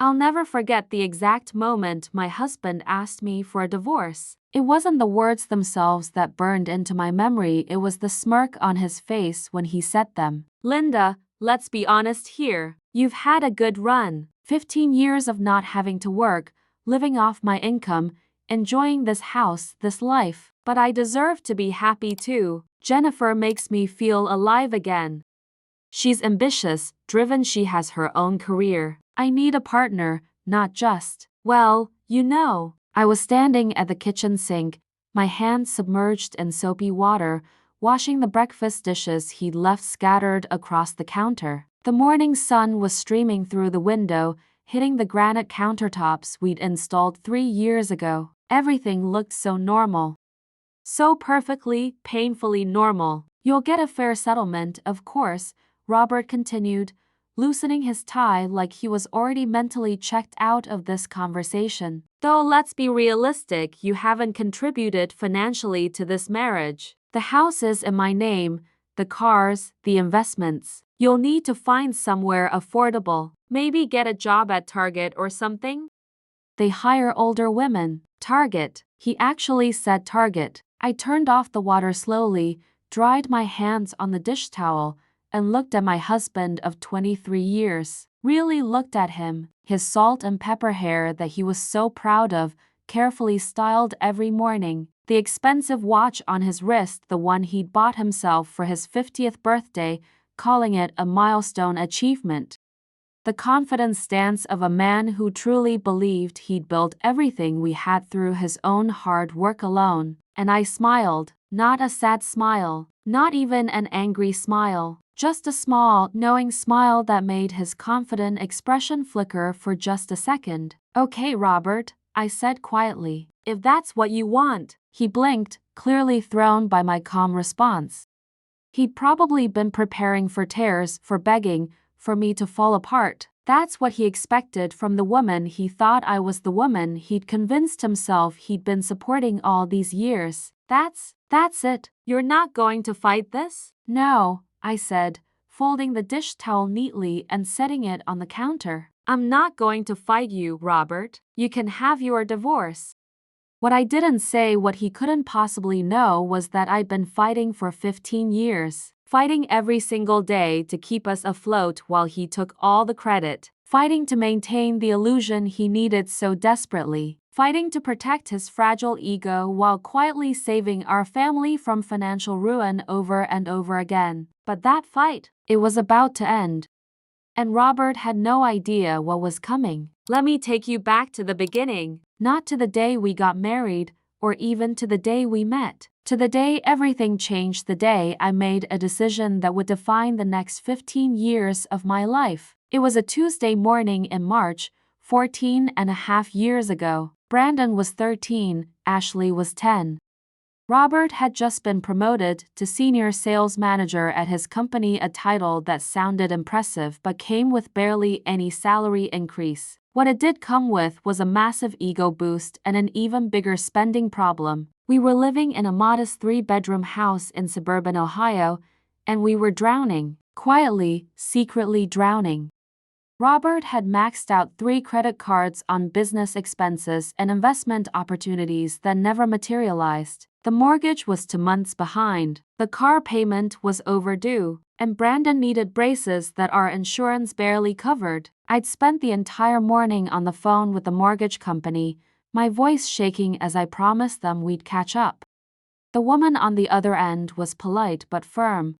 I'll never forget the exact moment my husband asked me for a divorce. It wasn't the words themselves that burned into my memory, it was the smirk on his face when he said them. Linda, let's be honest here. You've had a good run. 15 years of not having to work, living off my income, enjoying this house, this life. But I deserve to be happy too. Jennifer makes me feel alive again. She's ambitious, driven, she has her own career. I need a partner, not just, well, you know. I was standing at the kitchen sink, my hands submerged in soapy water, washing the breakfast dishes he'd left scattered across the counter. The morning sun was streaming through the window, hitting the granite countertops we'd installed 3 years ago. Everything looked so normal. So perfectly, painfully normal. You'll get a fair settlement, of course, Robert continued, loosening his tie like he was already mentally checked out of this conversation. Though let's be realistic, you haven't contributed financially to this marriage. The house is in my name, the cars, the investments. You'll need to find somewhere affordable. Maybe get a job at Target or something? They hire older women. Target. He actually said Target. I turned off the water slowly, dried my hands on the dish towel, and looked at my husband of 23 years. Really looked at him, his salt and pepper hair that he was so proud of, carefully styled every morning, the expensive watch on his wrist, the one he'd bought himself for his 50th birthday, calling it a milestone achievement. The confident stance of a man who truly believed he'd built everything we had through his own hard work alone. And I smiled, not a sad smile, not even an angry smile. Just a small, knowing smile that made his confident expression flicker for just a second. Okay, Robert, I said quietly. If that's what you want. He blinked, clearly thrown by my calm response. He'd probably been preparing for tears, for begging, for me to fall apart. That's what he expected from the woman he thought I was, the woman he'd convinced himself he'd been supporting all these years. That's it. You're not going to fight this? No, I said, folding the dish towel neatly and setting it on the counter. I'm not going to fight you, Robert. You can have your divorce. What I didn't say, what he couldn't possibly know, was that I'd been fighting for 15 years. Fighting every single day to keep us afloat while he took all the credit. Fighting to maintain the illusion he needed so desperately. Fighting to protect his fragile ego while quietly saving our family from financial ruin over and over again. But that fight, it was about to end. And Robert had no idea what was coming. Let me take you back to the beginning. Not to the day we got married, or even to the day we met. To the day everything changed, the day I made a decision that would define the next 15 years of my life. It was a Tuesday morning in March, 14.5 years ago. Brandon was 13, Ashley was 10. Robert had just been promoted to senior sales manager at his company, a title that sounded impressive but came with barely any salary increase. What it did come with was a massive ego boost and an even bigger spending problem. We were living in a modest 3-bedroom house in suburban Ohio, and we were drowning, quietly, secretly drowning. Robert had maxed out 3 credit cards on business expenses and investment opportunities that never materialized. The mortgage was 2 months behind, the car payment was overdue, and Brandon needed braces that our insurance barely covered. I'd spent the entire morning on the phone with the mortgage company, my voice shaking as I promised them we'd catch up. The woman on the other end was polite but firm.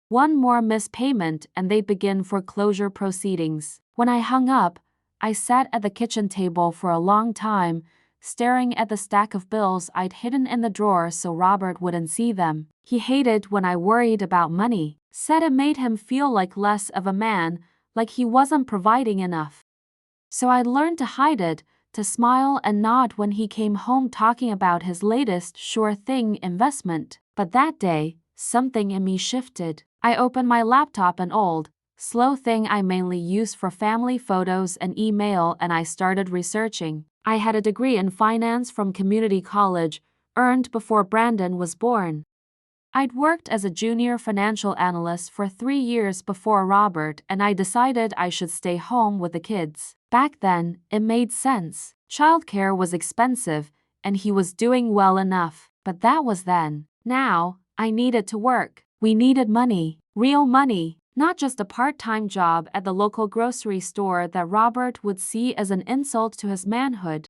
One more missed payment and they'd begin foreclosure proceedings. When I hung up, I sat at the kitchen table for a long time, staring at the stack of bills I'd hidden in the drawer so Robert wouldn't see them. He hated when I worried about money, said it made him feel like less of a man, like he wasn't providing enough. So I'd learned to hide it, to smile and nod when he came home talking about his latest sure thing investment. But that day, something in me shifted. I opened my laptop, an old, slow thing I mainly use for family photos and email, and I started researching. I had a degree in finance from community college, earned before Brandon was born. I'd worked as a junior financial analyst for 3 years before Robert, and I decided I should stay home with the kids. Back then, it made sense. Childcare was expensive, and he was doing well enough. But that was then. Now, I needed to work. We needed money. Real money. Not just a part-time job at the local grocery store that Robert would see as an insult to his manhood.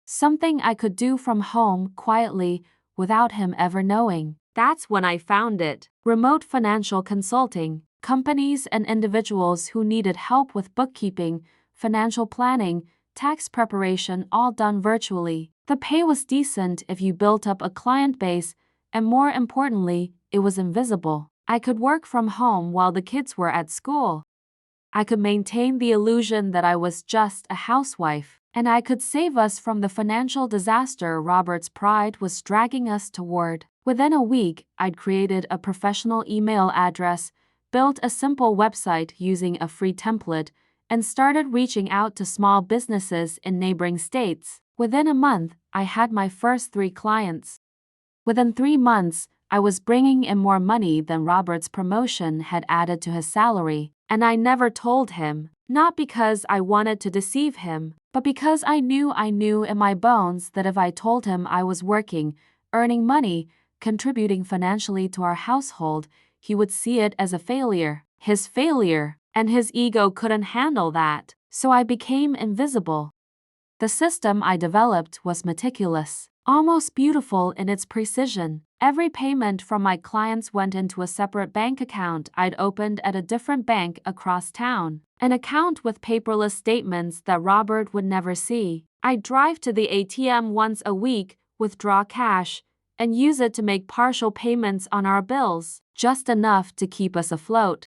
Something I could do from home, quietly, without him ever knowing. That's when I found it. Remote financial consulting. Companies and individuals who needed help with bookkeeping, financial planning, tax preparation, all done virtually. The pay was decent if you built up a client base, and more importantly, it was invisible. I could work from home while the kids were at school. I could maintain the illusion that I was just a housewife, and I could save us from the financial disaster Robert's pride was dragging us toward. Within a week, I'd created a professional email address, built a simple website using a free template, and started reaching out to small businesses in neighboring states. Within a month, I had my first 3 clients. Within 3 months, I was bringing in more money than Robert's promotion had added to his salary, and I never told him, not because I wanted to deceive him, but because I knew in my bones that if I told him I was working, earning money, contributing financially to our household, he would see it as a failure. His failure, and his ego couldn't handle that, so I became invisible. The system I developed was meticulous, almost beautiful in its precision. Every payment from my clients went into a separate bank account I'd opened at a different bank across town, an account with paperless statements that Robert would never see. I'd drive to the ATM once a week, withdraw cash, and use it to make partial payments on our bills, just enough to keep us afloat.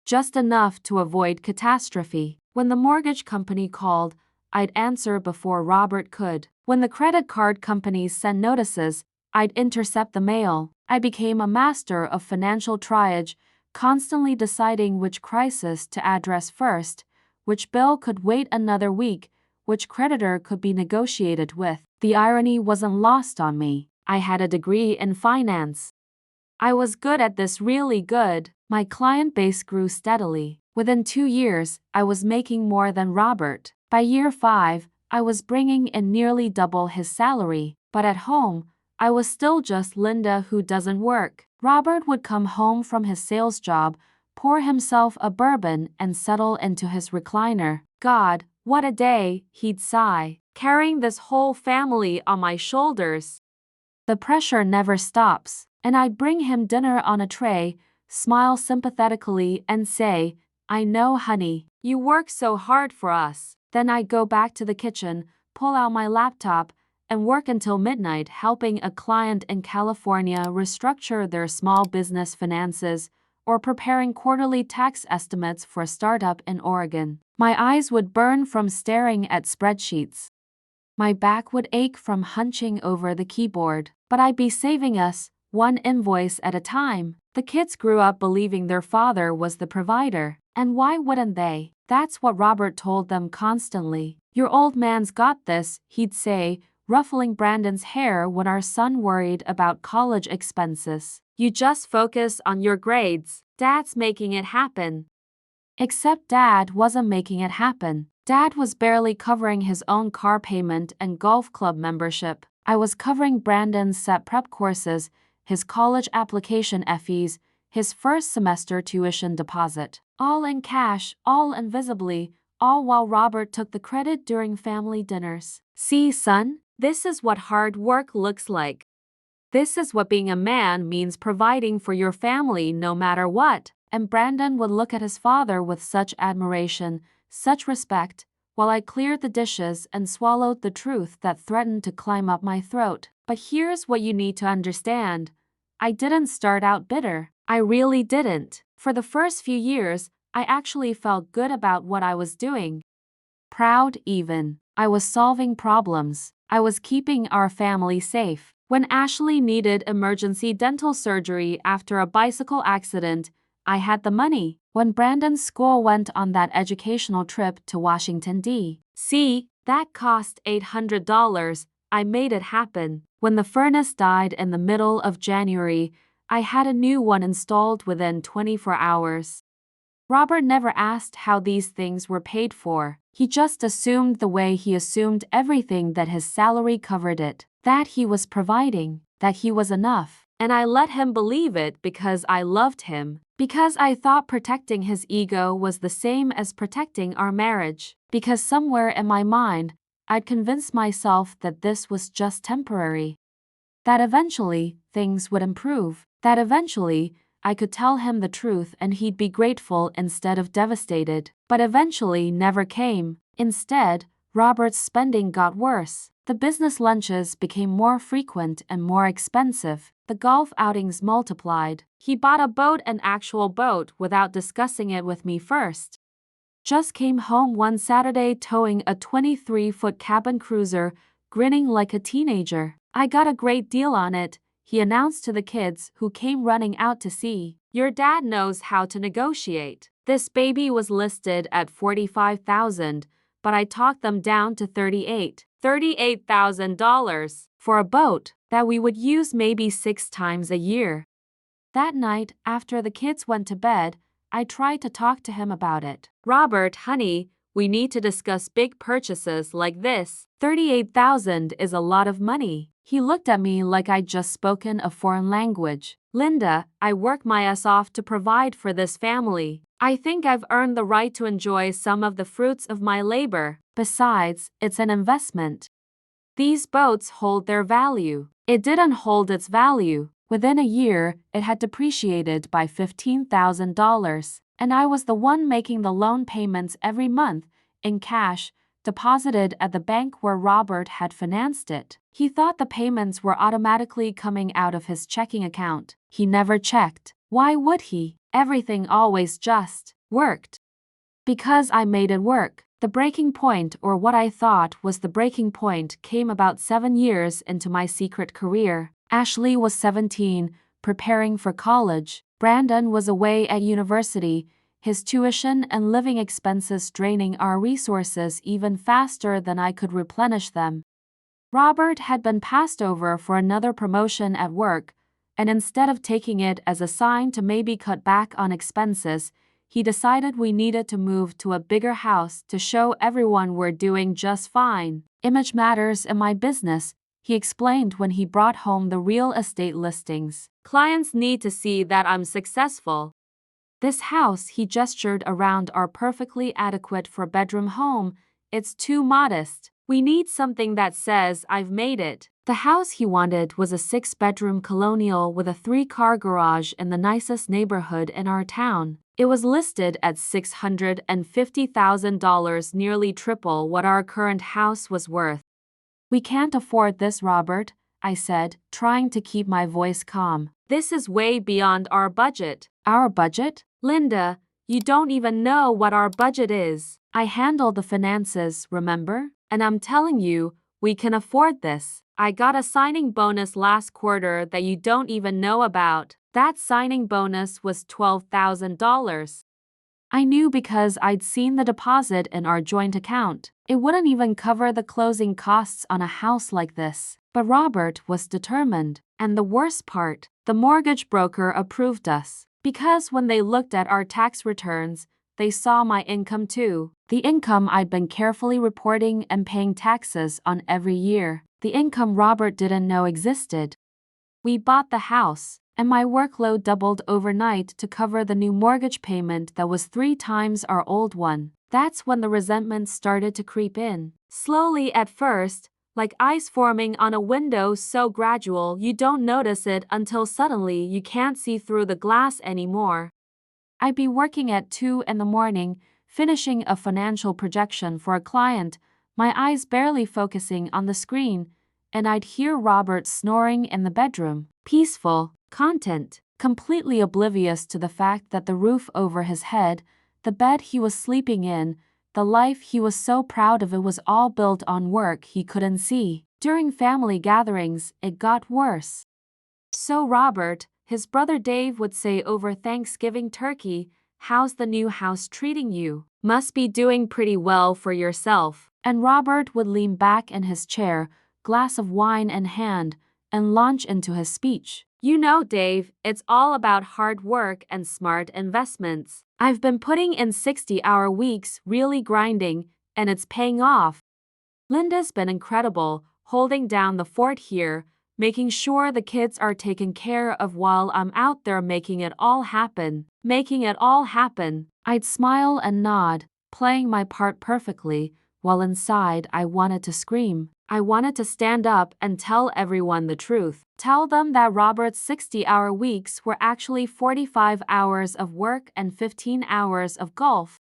Just enough to avoid catastrophe. When the mortgage company called, I'd answer before Robert could. When the credit card companies sent notices, I'd intercept the mail. I became a master of financial triage, constantly deciding which crisis to address first, which bill could wait another week, which creditor could be negotiated with. The irony wasn't lost on me. I had a degree in finance. I was good at this, really good. My client base grew steadily. Within 2 years, I was making more than Robert. By year 5, I was bringing in nearly double his salary, but at home, I was still just Linda who doesn't work. Robert would come home from his sales job, pour himself a bourbon, and settle into his recliner. God, what a day, he'd sigh, carrying this whole family on my shoulders. The pressure never stops, and I'd bring him dinner on a tray, smile sympathetically, and say, "I know, honey, you work so hard for us." Then I'd go back to the kitchen, pull out my laptop, and work until midnight helping a client in California restructure their small business finances or preparing quarterly tax estimates for a startup in Oregon. My eyes would burn from staring at spreadsheets. My back would ache from hunching over the keyboard, but I'd be saving us, one invoice at a time. The kids grew up believing their father was the provider, and why wouldn't they? That's what Robert told them constantly. "Your old man's got this," he'd say, ruffling Brandon's hair when our son worried about college expenses. "You just focus on your grades. Dad's making it happen." Except Dad wasn't making it happen. Dad was barely covering his own car payment and golf club membership. I was covering Brandon's SET prep courses, his college application fees, his first semester tuition deposit. All in cash, all invisibly, all while Robert took the credit during family dinners. "See, son, this is what hard work looks like. This is what being a man means, providing for your family no matter what." And Brandon would look at his father with such admiration, such respect, while I cleared the dishes and swallowed the truth that threatened to climb up my throat. But here's what you need to understand. I didn't start out bitter. I really didn't. For the first few years, I actually felt good about what I was doing. Proud even. I was solving problems. I was keeping our family safe. When Ashley needed emergency dental surgery after a bicycle accident, I had the money. When Brandon's school went on that educational trip to Washington, D.C., that cost $800. I made it happen. When the furnace died in the middle of January, I had a new one installed within 24 hours. Robert never asked how these things were paid for. He just assumed the way he assumed everything that his salary covered it, that he was providing, that he was enough. And I let him believe it because I loved him, because I thought protecting his ego was the same as protecting our marriage, because somewhere in my mind, I'd convinced myself that this was just temporary, that eventually things would improve, that eventually I could tell him the truth and he'd be grateful instead of devastated. But eventually never came. Instead, Robert's spending got worse. The business lunches became more frequent and more expensive. The golf outings multiplied. He bought a boat, an actual boat, without discussing it with me first. Just came home one Saturday towing a 23-foot cabin cruiser, grinning like a teenager. I got a great deal on it, he announced to the kids who came running out to see. Your dad knows how to negotiate. This baby was listed at $45,000, but I talked them down to $38,000 for a boat that we would use maybe 6 times a year. That night, after the kids went to bed, I tried to talk to him about it. Robert, honey, we need to discuss big purchases like this. $38,000 is a lot of money. He looked at me like I'd just spoken a foreign language. Linda, I work my ass off to provide for this family. I think I've earned the right to enjoy some of the fruits of my labor. Besides, it's an investment. These boats hold their value. It didn't hold its value. Within a year, it had depreciated by $15,000, and I was the one making the loan payments every month, in cash, deposited at the bank where Robert had financed it. He thought the payments were automatically coming out of his checking account. He never checked. Why would he? Everything always just worked. Because I made it work. The breaking point, or what I thought was the breaking point, came about 7 years into my secret career. Ashley was 17, preparing for college. Brandon was away at university, his tuition and living expenses draining our resources even faster than I could replenish them. Robert had been passed over for another promotion at work, and instead of taking it as a sign to maybe cut back on expenses, he decided we needed to move to a bigger house to show everyone we're doing just fine. Image matters in my business, he explained when he brought home the real estate listings. Clients need to see that I'm successful. This house, he gestured around our perfectly adequate 4-bedroom home, it's too modest. We need something that says I've made it. The house he wanted was a 6-bedroom colonial with a 3-car garage in the nicest neighborhood in our town. It was listed at $650,000, nearly triple what our current house was worth. We can't afford this, Robert, I said, trying to keep my voice calm. This is way beyond our budget. Our budget? Linda, you don't even know what our budget is. I handle the finances, remember? And I'm telling you, we can afford this. I got a signing bonus last quarter that you don't even know about. That signing bonus was $12,000. I knew because I'd seen the deposit in our joint account. It wouldn't even cover the closing costs on a house like this. But Robert was determined. And the worst part, the mortgage broker approved us. Because when they looked at our tax returns, they saw my income too. The income I'd been carefully reporting and paying taxes on every year. The income Robert didn't know existed. We bought the house, and my workload doubled overnight to cover the new mortgage payment that was 3 times our old one. That's when the resentment started to creep in. Slowly at first, like ice forming on a window, so gradual you don't notice it until suddenly you can't see through the glass anymore. I'd be working at 2 in the morning, finishing a financial projection for a client, my eyes barely focusing on the screen, and I'd hear Robert snoring in the bedroom. Peaceful, content, completely oblivious to the fact that the roof over his head, the bed he was sleeping in, the life he was so proud of, it was all built on work he couldn't see. During family gatherings, it got worse. So Robert, his brother Dave, would say over Thanksgiving turkey, "How's the new house treating you? Must be doing pretty well for yourself." And Robert would lean back in his chair, glass of wine in hand, and launch into his speech. You know, Dave, it's all about hard work and smart investments. I've been putting in 60-hour weeks, really grinding, and it's paying off. Linda's been incredible, holding down the fort here, making sure the kids are taken care of while I'm out there making it all happen. Making it all happen. I'd smile and nod, playing my part perfectly, while inside I wanted to scream. I wanted to stand up and tell everyone the truth. Tell them that Robert's 60-hour weeks were actually 45 hours of work and 15 hours of golf.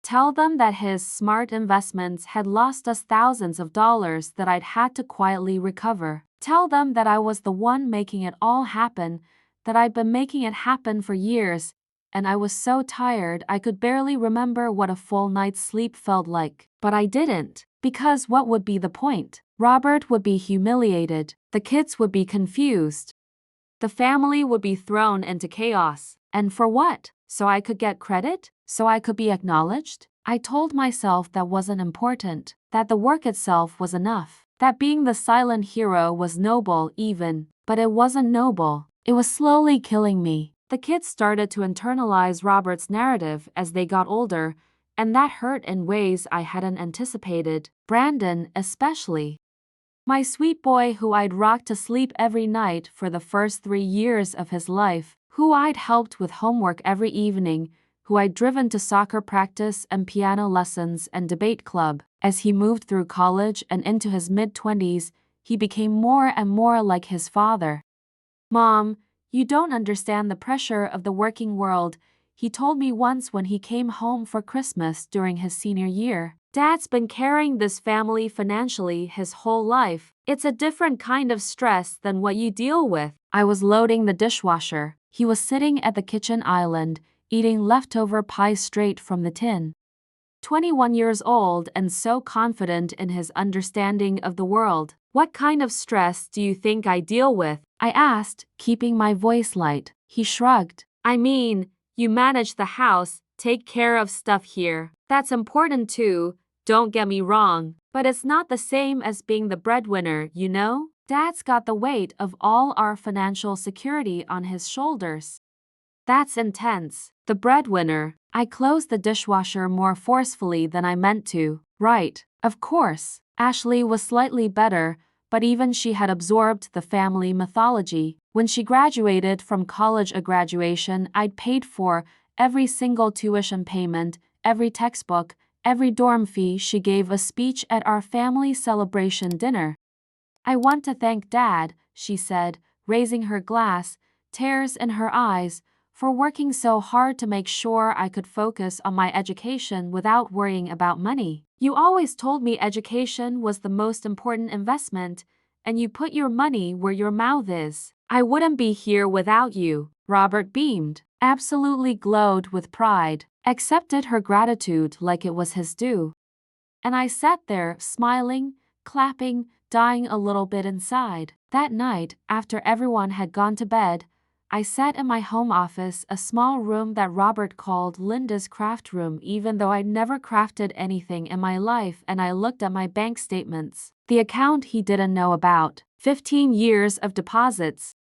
Tell them that his smart investments had lost us thousands of dollars that I'd had to quietly recover. Tell them that I was the one making it all happen, that I'd been making it happen for years, and I was so tired I could barely remember what a full night's sleep felt like. But I didn't, because what would be the point? Robert would be humiliated, the kids would be confused, the family would be thrown into chaos. And for what? So I could get credit? So I could be acknowledged? I told myself that wasn't important, that the work itself was enough, that being the silent hero was noble even, but it wasn't noble. It was slowly killing me. The kids started to internalize Robert's narrative as they got older, and that hurt in ways I hadn't anticipated, Brandon especially. My sweet boy who I'd rocked to sleep every night for the first 3 years of his life, who I'd helped with homework every evening, who I'd driven to soccer practice and piano lessons and debate club. As he moved through college and into his mid-20s, he became more and more like his father. "Mom, you don't understand the pressure of the working world," he told me once when he came home for Christmas during his senior year. "Dad's been carrying this family financially his whole life. It's a different kind of stress than what you deal with." I was loading the dishwasher. He was sitting at the kitchen island, eating leftover pie straight from the tin. 21 years old and so confident in his understanding of the world. "What kind of stress do you think I deal with?" I asked, keeping my voice light. He shrugged. "I mean, you manage the house, take care of stuff here. That's important too, don't get me wrong. But it's not the same as being the breadwinner, you know? Dad's got the weight of all our financial security on his shoulders. That's intense." The breadwinner. I closed the dishwasher more forcefully than I meant to. Right, of course. Ashley was slightly better, but even she had absorbed the family mythology. When she graduated from college, a graduation I'd paid for, every single tuition payment, every textbook, every dorm fee. She gave a speech at our family celebration dinner. "I want to thank Dad," she said, raising her glass, tears in her eyes, "for working so hard to make sure I could focus on my education without worrying about money. You always told me education was the most important investment, and you put your money where your mouth is. I wouldn't be here without you." Robert beamed, absolutely glowed with pride, accepted her gratitude like it was his due. And I sat there, smiling, clapping, dying a little bit inside. That night, after everyone had gone to bed, I sat in my home office, a small room that Robert called Linda's craft room, even though I'd never crafted anything in my life, and I looked at my bank statements. The account he didn't know about. 15 years of deposits.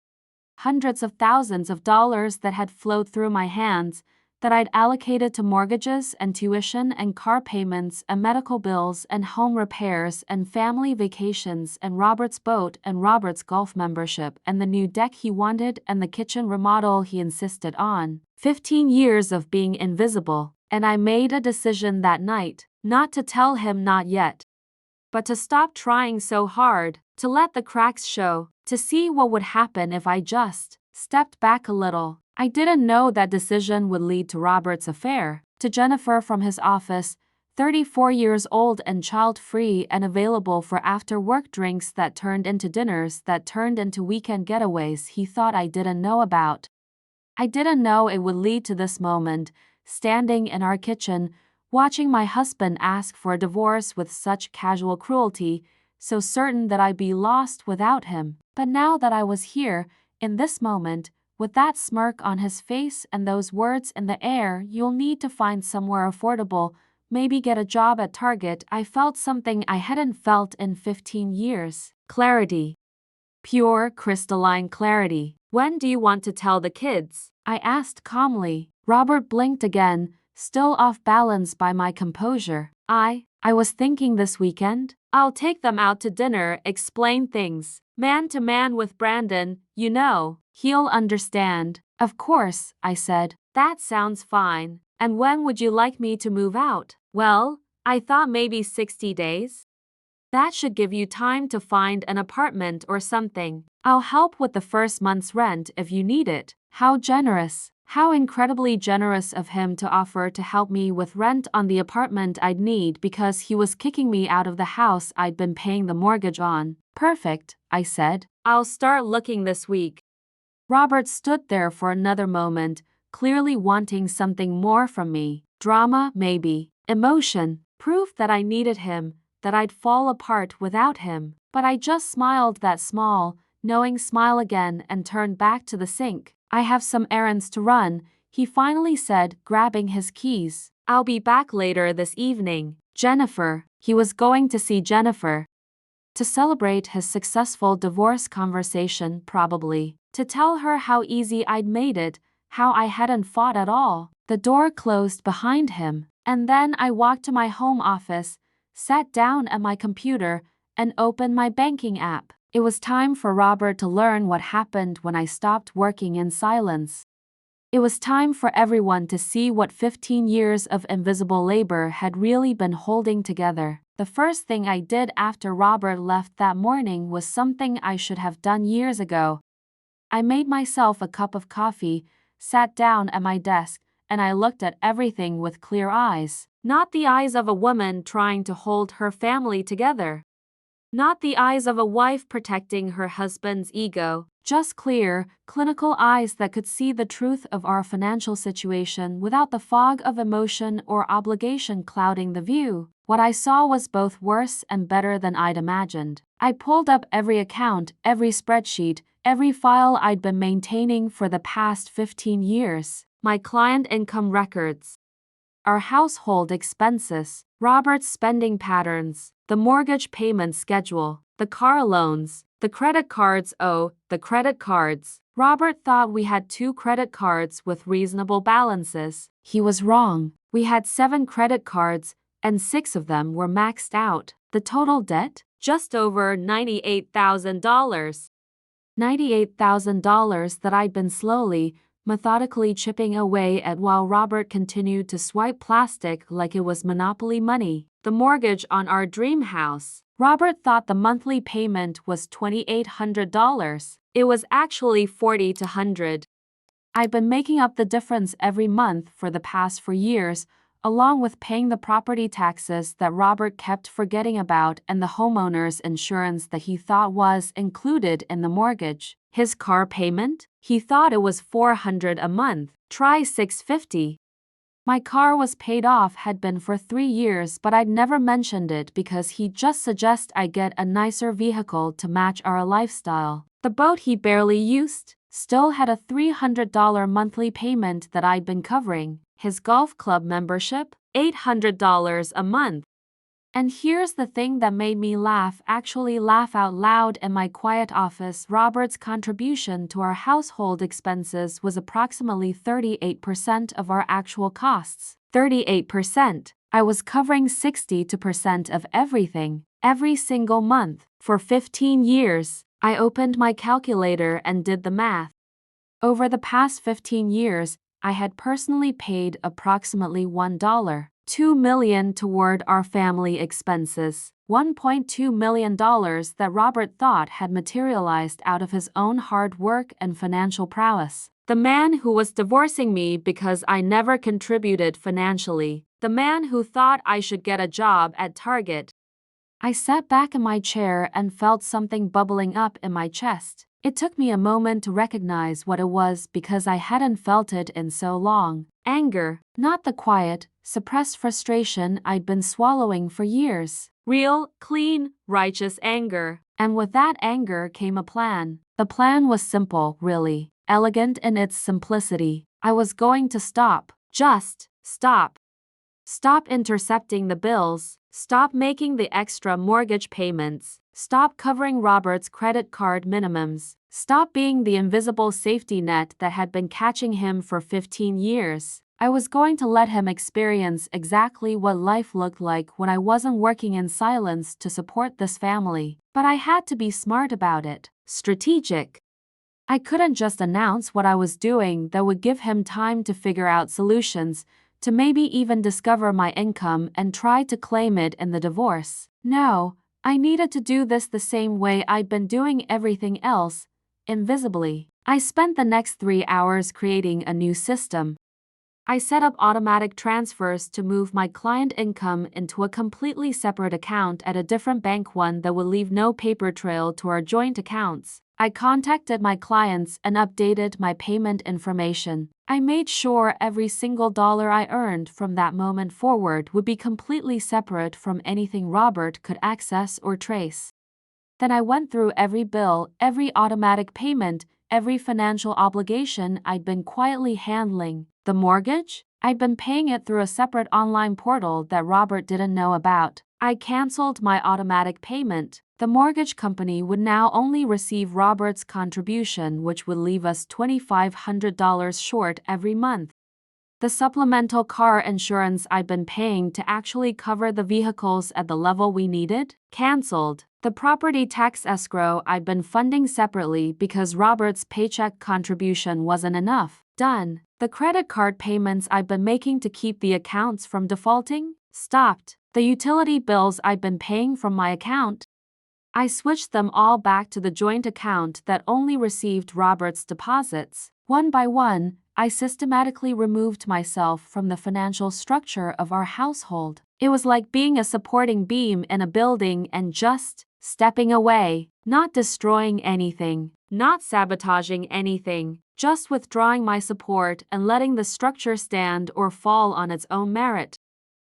Hundreds of thousands of dollars that had flowed through my hands, that I'd allocated to mortgages and tuition and car payments and medical bills and home repairs and family vacations and Robert's boat and Robert's golf membership and the new deck he wanted and the kitchen remodel he insisted on. 15 years of being invisible. And I made a decision that night, not to tell him not yet, but to stop trying so hard, to let the cracks show, to see what would happen if I just stepped back a little. I didn't know that decision would lead to Robert's affair, to Jennifer from his office, 34 years old and child-free and available for after-work drinks that turned into dinners that turned into weekend getaways he thought I didn't know about. I didn't know it would lead to this moment, standing in our kitchen, watching my husband ask for a divorce with such casual cruelty, so certain that I'd be lost without him. But now that I was here, in this moment, with that smirk on his face and those words in the air, "You'll need to find somewhere affordable, maybe get a job at Target," I felt something I hadn't felt in 15 years. Clarity. Pure, crystalline clarity. When do you want to tell the kids? I asked calmly. Robert blinked again, still off balance by my composure. I was thinking this weekend. I'll take them out to dinner, explain things. Man to man with Brandon, you know. He'll understand. Of course, I said. That sounds fine. And when would you like me to move out? Well, I thought maybe 60 days. That should give you time to find an apartment or something. I'll help with the first month's rent if you need it. How generous. How incredibly generous of him to offer to help me with rent on the apartment I'd need because he was kicking me out of the house I'd been paying the mortgage on. Perfect, I said. I'll start looking this week. Robert stood there for another moment, clearly wanting something more from me. Drama, maybe. Emotion. Proof that I needed him, that I'd fall apart without him. But I just smiled that small, knowing smile again and turned back to the sink. I have some errands to run, he finally said, grabbing his keys. I'll be back later this evening. Jennifer. He was going to see Jennifer. To celebrate his successful divorce conversation, probably. To tell her how easy I'd made it, how I hadn't fought at all. The door closed behind him, and then I walked to my home office, sat down at my computer, and opened my banking app. It was time for Robert to learn what happened when I stopped working in silence. It was time for everyone to see what 15 years of invisible labor had really been holding together. The first thing I did after Robert left that morning was something I should have done years ago. I made myself a cup of coffee, sat down at my desk, and I looked at everything with clear eyes. Not the eyes of a woman trying to hold her family together. Not the eyes of a wife protecting her husband's ego. Just clear, clinical eyes that could see the truth of our financial situation without the fog of emotion or obligation clouding the view. What I saw was both worse and better than I'd imagined. I pulled up every account, every spreadsheet, every file I'd been maintaining for the past 15 years. My client income records, our household expenses, Robert's spending patterns, the mortgage payment schedule, the car loans, the credit cards. The credit cards. Robert thought we had 2 credit cards with reasonable balances. He was wrong. We had 7 credit cards, and 6 of them were maxed out. The total debt? Just over $98,000. $98,000 that I'd been slowly, methodically chipping away at while Robert continued to swipe plastic like it was Monopoly money. The mortgage on our dream house. Robert thought the monthly payment was $2,800. It was actually $4,000 to $100. I've been making up the difference every month for the past 4 years, along with paying the property taxes that Robert kept forgetting about and the homeowner's insurance that he thought was included in the mortgage. His car payment? He thought it was $400 a month. Try $650. My car was paid off had been for 3 years, but I'd never mentioned it because he'd just suggest I get a nicer vehicle to match our lifestyle. The boat he barely used still had a $300 monthly payment that I'd been covering. His golf club membership? $800 a month. And here's the thing that made me laugh, actually laugh out loud in my quiet office. Robert's contribution to our household expenses was approximately 38% of our actual costs. 38%. I was covering 60% of everything, every single month. For 15 years, I opened my calculator and did the math. Over the past 15 years, I had personally paid approximately $2 million toward our family expenses. $1.2 million that Robert thought had materialized out of his own hard work and financial prowess. The man who was divorcing me because I never contributed financially. The man who thought I should get a job at Target. I sat back in my chair and felt something bubbling up in my chest. It took me a moment to recognize what it was because I hadn't felt it in so long. Anger, not the quiet, suppressed frustration I'd been swallowing for years. Real, clean, righteous anger. And with that anger came a plan. The plan was simple, really, elegant in its simplicity. I was going to stop. Just stop. Stop intercepting the bills. Stop making the extra mortgage payments. Stop covering Robert's credit card minimums. Stop being the invisible safety net that had been catching him for 15 years. I was going to let him experience exactly what life looked like when I wasn't working in silence to support this family. But I had to be smart about it. Strategic. I couldn't just announce what I was doing that would give him time to figure out solutions, to maybe even discover my income and try to claim it in the divorce. No, I needed to do this the same way I'd been doing everything else, invisibly. I spent the next 3 hours creating a new system. I set up automatic transfers to move my client income into a completely separate account at a different bank, one that would leave no paper trail to our joint accounts. I contacted my clients and updated my payment information. I made sure every single dollar I earned from that moment forward would be completely separate from anything Robert could access or trace. Then I went through every bill, every automatic payment, every financial obligation I'd been quietly handling. The mortgage? I'd been paying it through a separate online portal that Robert didn't know about. I canceled my automatic payment. The mortgage company would now only receive Robert's contribution, which would leave us $2,500 short every month. The supplemental car insurance I'd been paying to actually cover the vehicles at the level we needed? Canceled. The property tax escrow I'd been funding separately because Robert's paycheck contribution wasn't enough? Done. The credit card payments I'd been making to keep the accounts from defaulting? Stopped. The utility bills I'd been paying from my account? I switched them all back to the joint account that only received Robert's deposits. One by one, I systematically removed myself from the financial structure of our household. It was like being a supporting beam in a building and just stepping away, not destroying anything, not sabotaging anything, just withdrawing my support and letting the structure stand or fall on its own merit.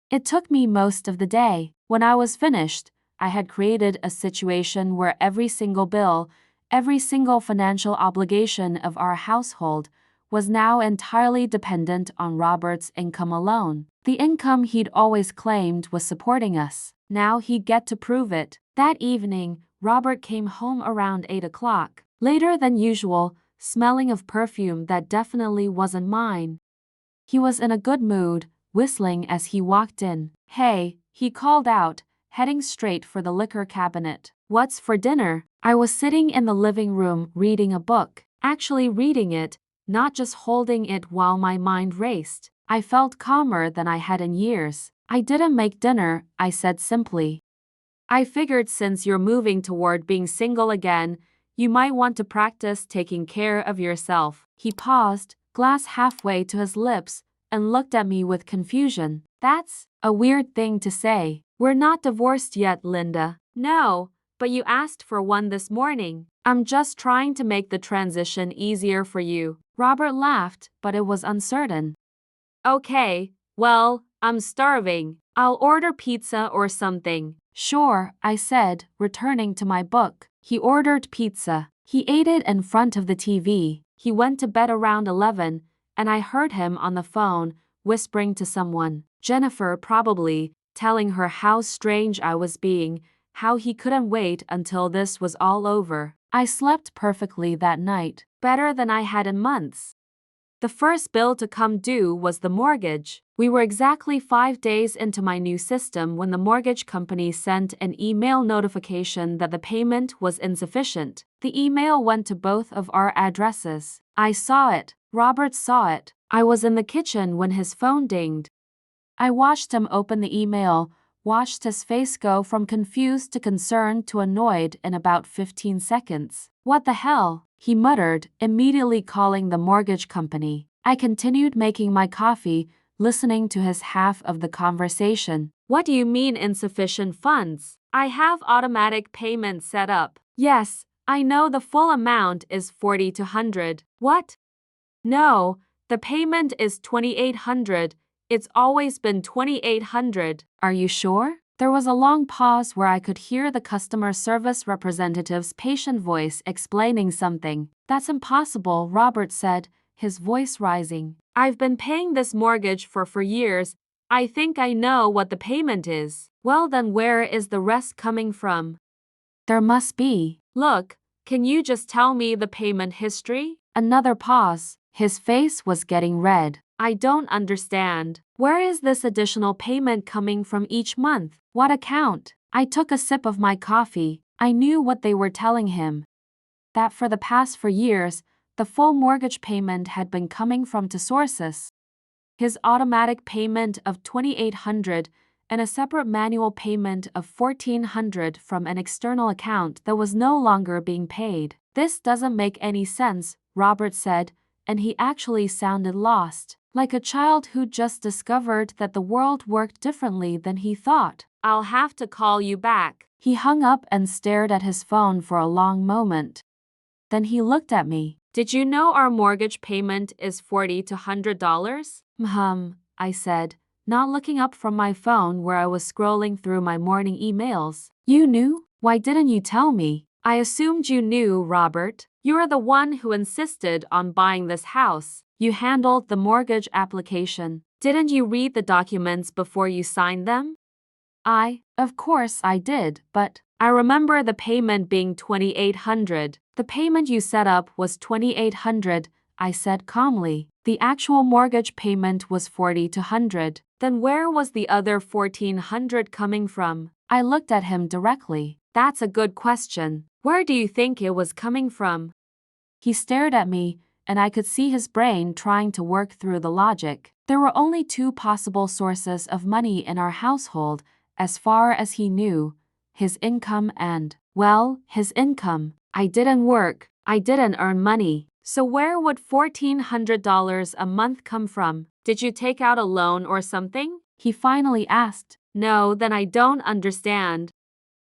It took me most of the day. When I was finished, I had created a situation where every single bill, every single financial obligation of our household was now entirely dependent on Robert's income alone. The income he'd always claimed was supporting us. Now he'd get to prove it. That evening, Robert came home around 8 o'clock, later than usual, smelling of perfume that definitely wasn't mine. He was in a good mood, whistling as he walked in. "Hey," he called out, heading straight for the liquor cabinet. "What's for dinner?" I was sitting in the living room reading a book, actually reading it, not just holding it while my mind raced. I felt calmer than I had in years. "I didn't make dinner," I said simply. "I figured since you're moving toward being single again, you might want to practice taking care of yourself." He paused, glass halfway to his lips, and looked at me with confusion. "That's a weird thing to say. We're not divorced yet, Linda." "No, but you asked for one this morning." "I'm just trying to make the transition easier for you." Robert laughed, but it was uncertain. "Okay, well, I'm starving. I'll order pizza or something." "Sure," I said, returning to my book. He ordered pizza. He ate it in front of the TV. He went to bed around 11, and I heard him on the phone, whispering to someone. Jennifer, probably, telling her how strange I was being, how he couldn't wait until this was all over. I slept perfectly that night, better than I had in months. The first bill to come due was the mortgage. We were exactly 5 days into my new system when the mortgage company sent an email notification that the payment was insufficient. The email went to both of our addresses. I saw it. Robert saw it. I was in the kitchen when his phone dinged. I watched him open the email, watched his face go from confused to concerned to annoyed in about 15 seconds. "What the hell?" he muttered, immediately calling the mortgage company. I continued making my coffee, listening to his half of the conversation. "What do you mean insufficient funds? I have automatic payments set up." "Yes, I know the full amount is $40 to $100. "What?" "No, the payment is $2,800. It's always been $2,800. "Are you sure?" There was a long pause where I could hear the customer service representative's patient voice explaining something. "That's impossible," Robert said, his voice rising. "I've been paying this mortgage for years. I think I know what the payment is. Well, then where is the rest coming from? There must be. Look, can you just tell me the payment history? Another pause. His face was getting red. I don't understand. Where is this additional payment coming from each month? What account? I took a sip of my coffee. I knew what they were telling him. That for the past 4 years, the full mortgage payment had been coming from two sources. His automatic payment of $2,800 and a separate manual payment of $1,400 from an external account that was no longer being paid. This doesn't make any sense, Robert said, and he actually sounded lost, like a child who just discovered that the world worked differently than he thought. I'll have to call you back. He hung up and stared at his phone for a long moment. Then he looked at me. Did you know our mortgage payment is $40 to $100? I said, not looking up from my phone where I was scrolling through my morning emails. You knew? Why didn't you tell me? I assumed you knew, Robert. You're the one who insisted on buying this house. You handled the mortgage application. Didn't you read the documents before you signed them? Of course I did, but I remember the payment being $2,800. The payment you set up was $2,800, I said calmly. The actual mortgage payment was $40 to $100. Then where was the other $1,400 coming from? I looked at him directly. That's a good question. Where do you think it was coming from? He stared at me, and I could see his brain trying to work through the logic. There were only 2 possible sources of money in our household, as far as he knew: his income and, well, his income. I didn't work. I didn't earn money. So where would $1,400 a month come from? Did you take out a loan or something? He finally asked. No, then I don't understand.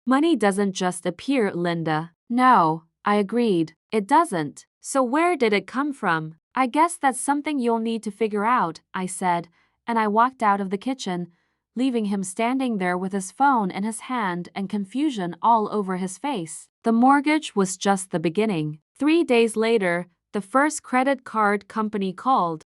Money doesn't just appear, Linda. No, I agreed. It doesn't. So where did it come from? I guess that's something you'll need to figure out, I said, and I walked out of the kitchen, leaving him standing there with his phone in his hand and confusion all over his face. The mortgage was just the beginning. 3 days later, the first credit card company called.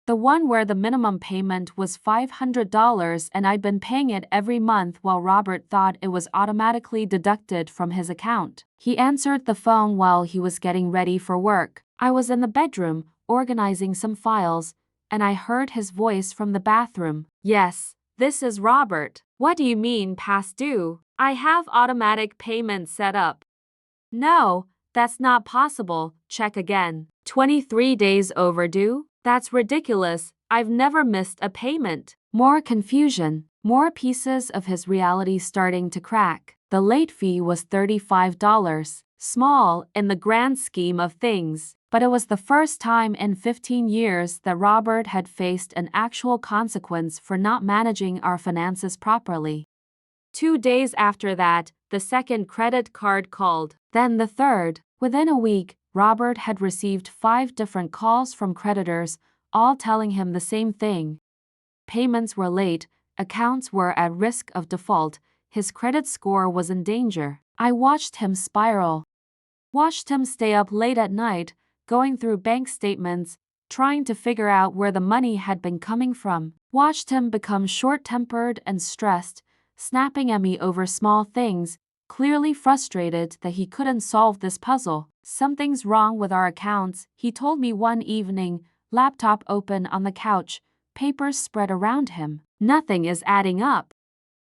The one where the minimum payment was $500 and I'd been paying it every month while Robert thought it was automatically deducted from his account. He answered the phone while he was getting ready for work. I was in the bedroom, organizing some files, and I heard his voice from the bathroom. Yes, this is Robert. What do you mean past due? I have automatic payment set up. No, that's not possible. Check again. 23 days overdue? That's ridiculous. I've never missed a payment. More confusion. More pieces of his reality starting to crack. The late fee was $35. Small in the grand scheme of things, but it was the first time in 15 years that Robert had faced an actual consequence for not managing our finances properly. 2 days after that, the second credit card called. Then the third. Within a week, Robert had received 5 different calls from creditors, all telling him the same thing. Payments were late, accounts were at risk of default, his credit score was in danger. I watched him spiral. Watched him stay up late at night, going through bank statements, trying to figure out where the money had been coming from. Watched him become short-tempered and stressed, snapping at me over small things, clearly frustrated that he couldn't solve this puzzle. Something's wrong with our accounts, he told me one evening, laptop open on the couch, papers spread around him. Nothing is adding up.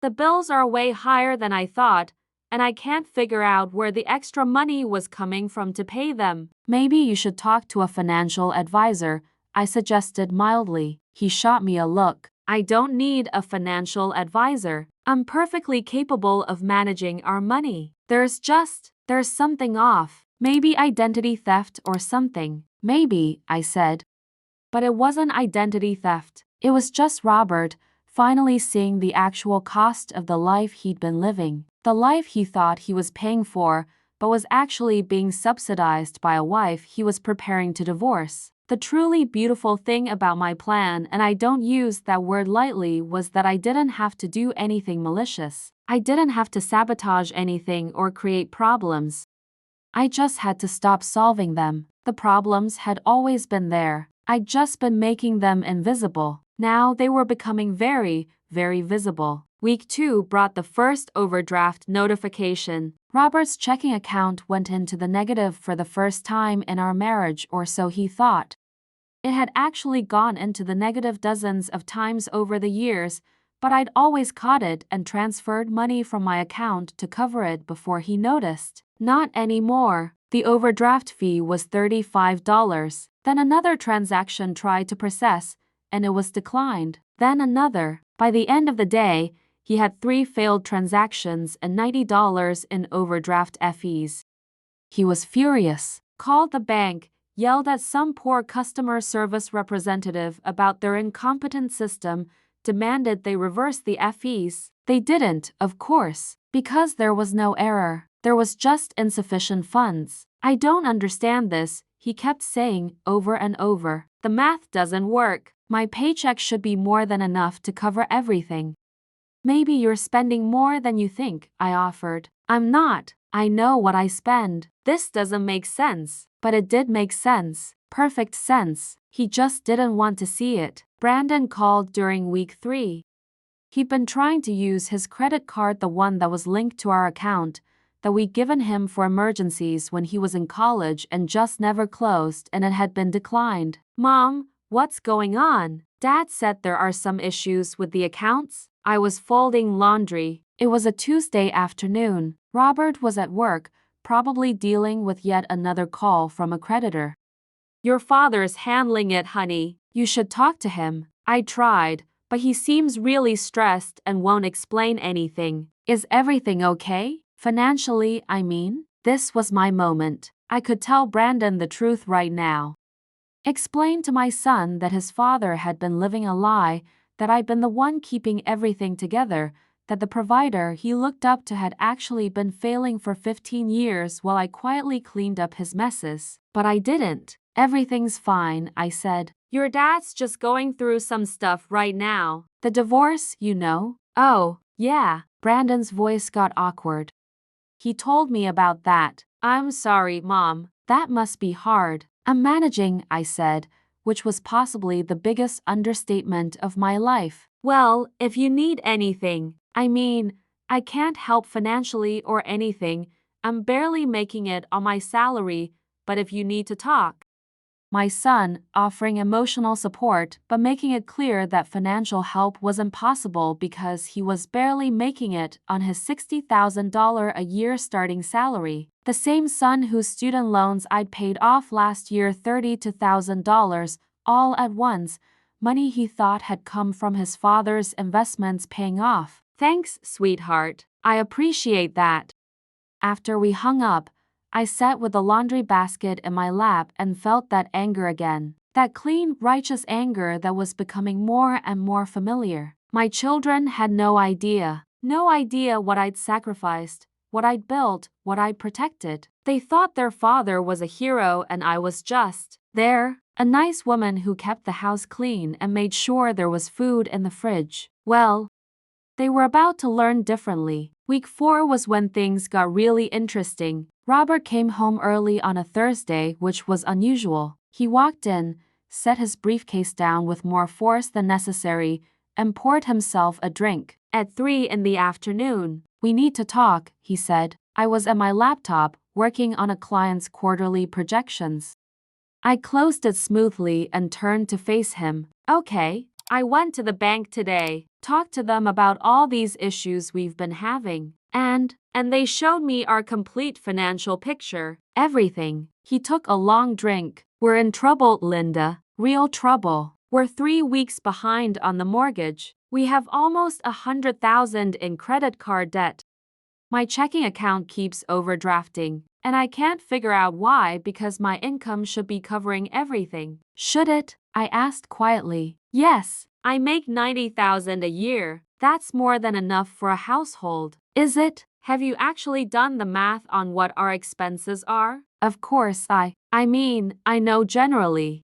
The bills are way higher than I thought, and I can't figure out where the extra money was coming from to pay them. Maybe you should talk to a financial advisor, I suggested mildly. He shot me a look. I don't need a financial advisor. I'm perfectly capable of managing our money. There's something off. Maybe identity theft or something. Maybe, I said. But it wasn't identity theft. It was just Robert, finally seeing the actual cost of the life he'd been living. The life he thought he was paying for, but was actually being subsidized by a wife he was preparing to divorce. The truly beautiful thing about my plan, and I don't use that word lightly, was that I didn't have to do anything malicious. I didn't have to sabotage anything or create problems. I just had to stop solving them. The problems had always been there. I'd just been making them invisible. Now they were becoming very, very visible. Week 2 brought the first overdraft notification. Robert's checking account went into the negative for the first time in our marriage, or so he thought. It had actually gone into the negative dozens of times over the years, but I'd always caught it and transferred money from my account to cover it before he noticed. Not anymore. The overdraft fee was $35. Then another transaction tried to process, and it was declined. Then another. By the end of the day, he had 3 failed transactions and $90 in overdraft fees. He was furious, called the bank, yelled at some poor customer service representative about their incompetent system, demanded they reverse the fees. They didn't, of course, because there was no error. There was just insufficient funds. I don't understand this, he kept saying over and over. The math doesn't work. My paycheck should be more than enough to cover everything. Maybe you're spending more than you think, I offered. I'm not. I know what I spend. This doesn't make sense. But it did make sense. Perfect sense. He just didn't want to see it. Brandon called during week 3. He'd been trying to use his credit card, the one that was linked to our account, that we'd given him for emergencies when he was in college, and just never closed, and it had been declined. Mom, what's going on? Dad said there are some issues with the accounts. I was folding laundry. It was a Tuesday afternoon. Robert was at work, probably dealing with yet another call from a creditor. Your father's handling it, honey. You should talk to him. I tried, but he seems really stressed and won't explain anything. Is everything okay? Financially, I mean? This was my moment. I could tell Brandon the truth right now. Explain to my son that his father had been living a lie, that I'd been the one keeping everything together, that the provider he looked up to had actually been failing for 15 years while I quietly cleaned up his messes. But I didn't. Everything's fine, I said. Your dad's just going through some stuff right now. The divorce, you know? Oh, yeah. Brandon's voice got awkward. He told me about that. I'm sorry, Mom. That must be hard. I'm managing, I said, which was possibly the biggest understatement of my life. Well, if you need anything. I mean, I can't help financially or anything. I'm barely making it on my salary, but if you need to talk. My son, offering emotional support but making it clear that financial help was impossible because he was barely making it on his $60,000 a year starting salary. The same son whose student loans I'd paid off last year, $32,000, all at once, money he thought had come from his father's investments paying off. Thanks, sweetheart. I appreciate that. After we hung up, I sat with the laundry basket in my lap and felt that anger again. That clean, righteous anger that was becoming more and more familiar. My children had no idea. No idea what I'd sacrificed, what I'd built, what I'd protected. They thought their father was a hero and I was just there, a nice woman who kept the house clean and made sure there was food in the fridge. Well, they were about to learn differently. Week 4 was when things got really interesting. Robert came home early on a Thursday, which was unusual. He walked in, set his briefcase down with more force than necessary, and poured himself a drink. At 3 in the afternoon. We need to talk, he said. I was at my laptop, working on a client's quarterly projections. I closed it smoothly and turned to face him. Okay. I went to the bank today, talked to them about all these issues we've been having, and they showed me our complete financial picture, everything. He took a long drink. We're in trouble, Linda, real trouble. We're 3 weeks behind on the mortgage. We have almost $100,000 in credit card debt. My checking account keeps overdrafting, and I can't figure out why because my income should be covering everything. Should it? I asked quietly. Yes, I make $90,000 a year. That's more than enough for a household. Is it? Have you actually done the math on what our expenses are? Of course I mean, I know generally.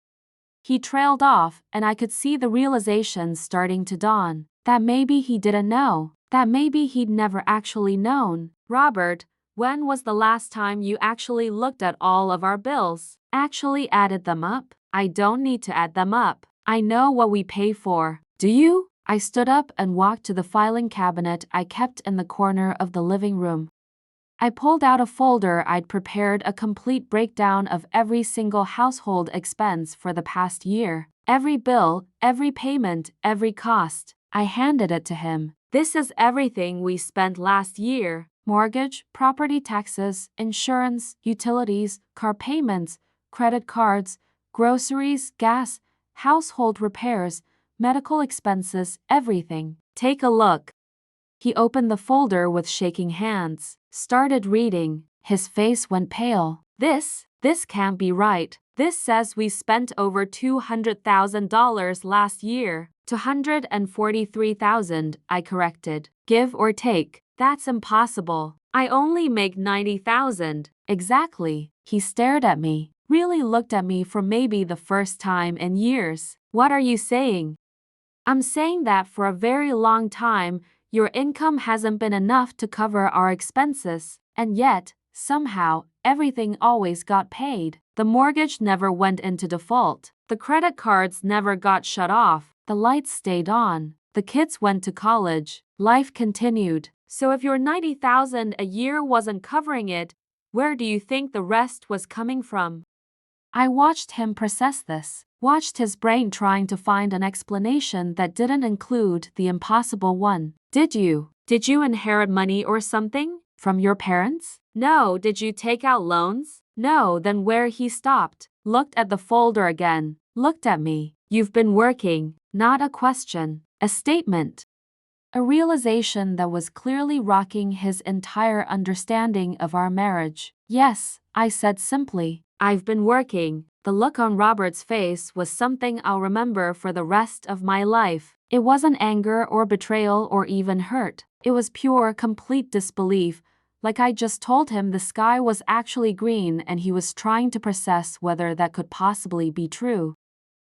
He trailed off, and I could see the realization starting to dawn. That maybe he didn't know. That maybe he'd never actually known. Robert, when was the last time you actually looked at all of our bills? Actually added them up? I don't need to add them up. I know what we pay for. Do you? I stood up and walked to the filing cabinet I kept in the corner of the living room. I pulled out a folder I'd prepared, a complete breakdown of every single household expense for the past year. Every bill, every payment, every cost. I handed it to him. This is everything we spent last year. Mortgage, property taxes, insurance, utilities, car payments, credit cards, groceries, gas, household repairs, medical expenses, everything. Take a look. He opened the folder with shaking hands, started reading. His face went pale. This can't be right. This says we spent over $200,000 last year. $243,000, I corrected. Give or take. That's impossible. I only make $90,000. Exactly. He stared at me, really looked at me for maybe the first time in years. What are you saying? I'm saying that for a very long time, your income hasn't been enough to cover our expenses, and yet, somehow, everything always got paid. The mortgage never went into default. The credit cards never got shut off. The lights stayed on. The kids went to college. Life continued. So if your $90,000 a year wasn't covering it, where do you think the rest was coming from? I watched him process this, watched his brain trying to find an explanation that didn't include the impossible one. Did you inherit money or something? From your parents? No. Did you take out loans? No. Then where? He stopped, looked at the folder again, looked at me. You've been working. Not a question, a statement. A realization that was clearly rocking his entire understanding of our marriage. Yes, I said simply. I've been working. The look on Robert's face was something I'll remember for the rest of my life. It wasn't anger or betrayal or even hurt. It was pure, complete disbelief, like I just told him the sky was actually green and he was trying to process whether that could possibly be true.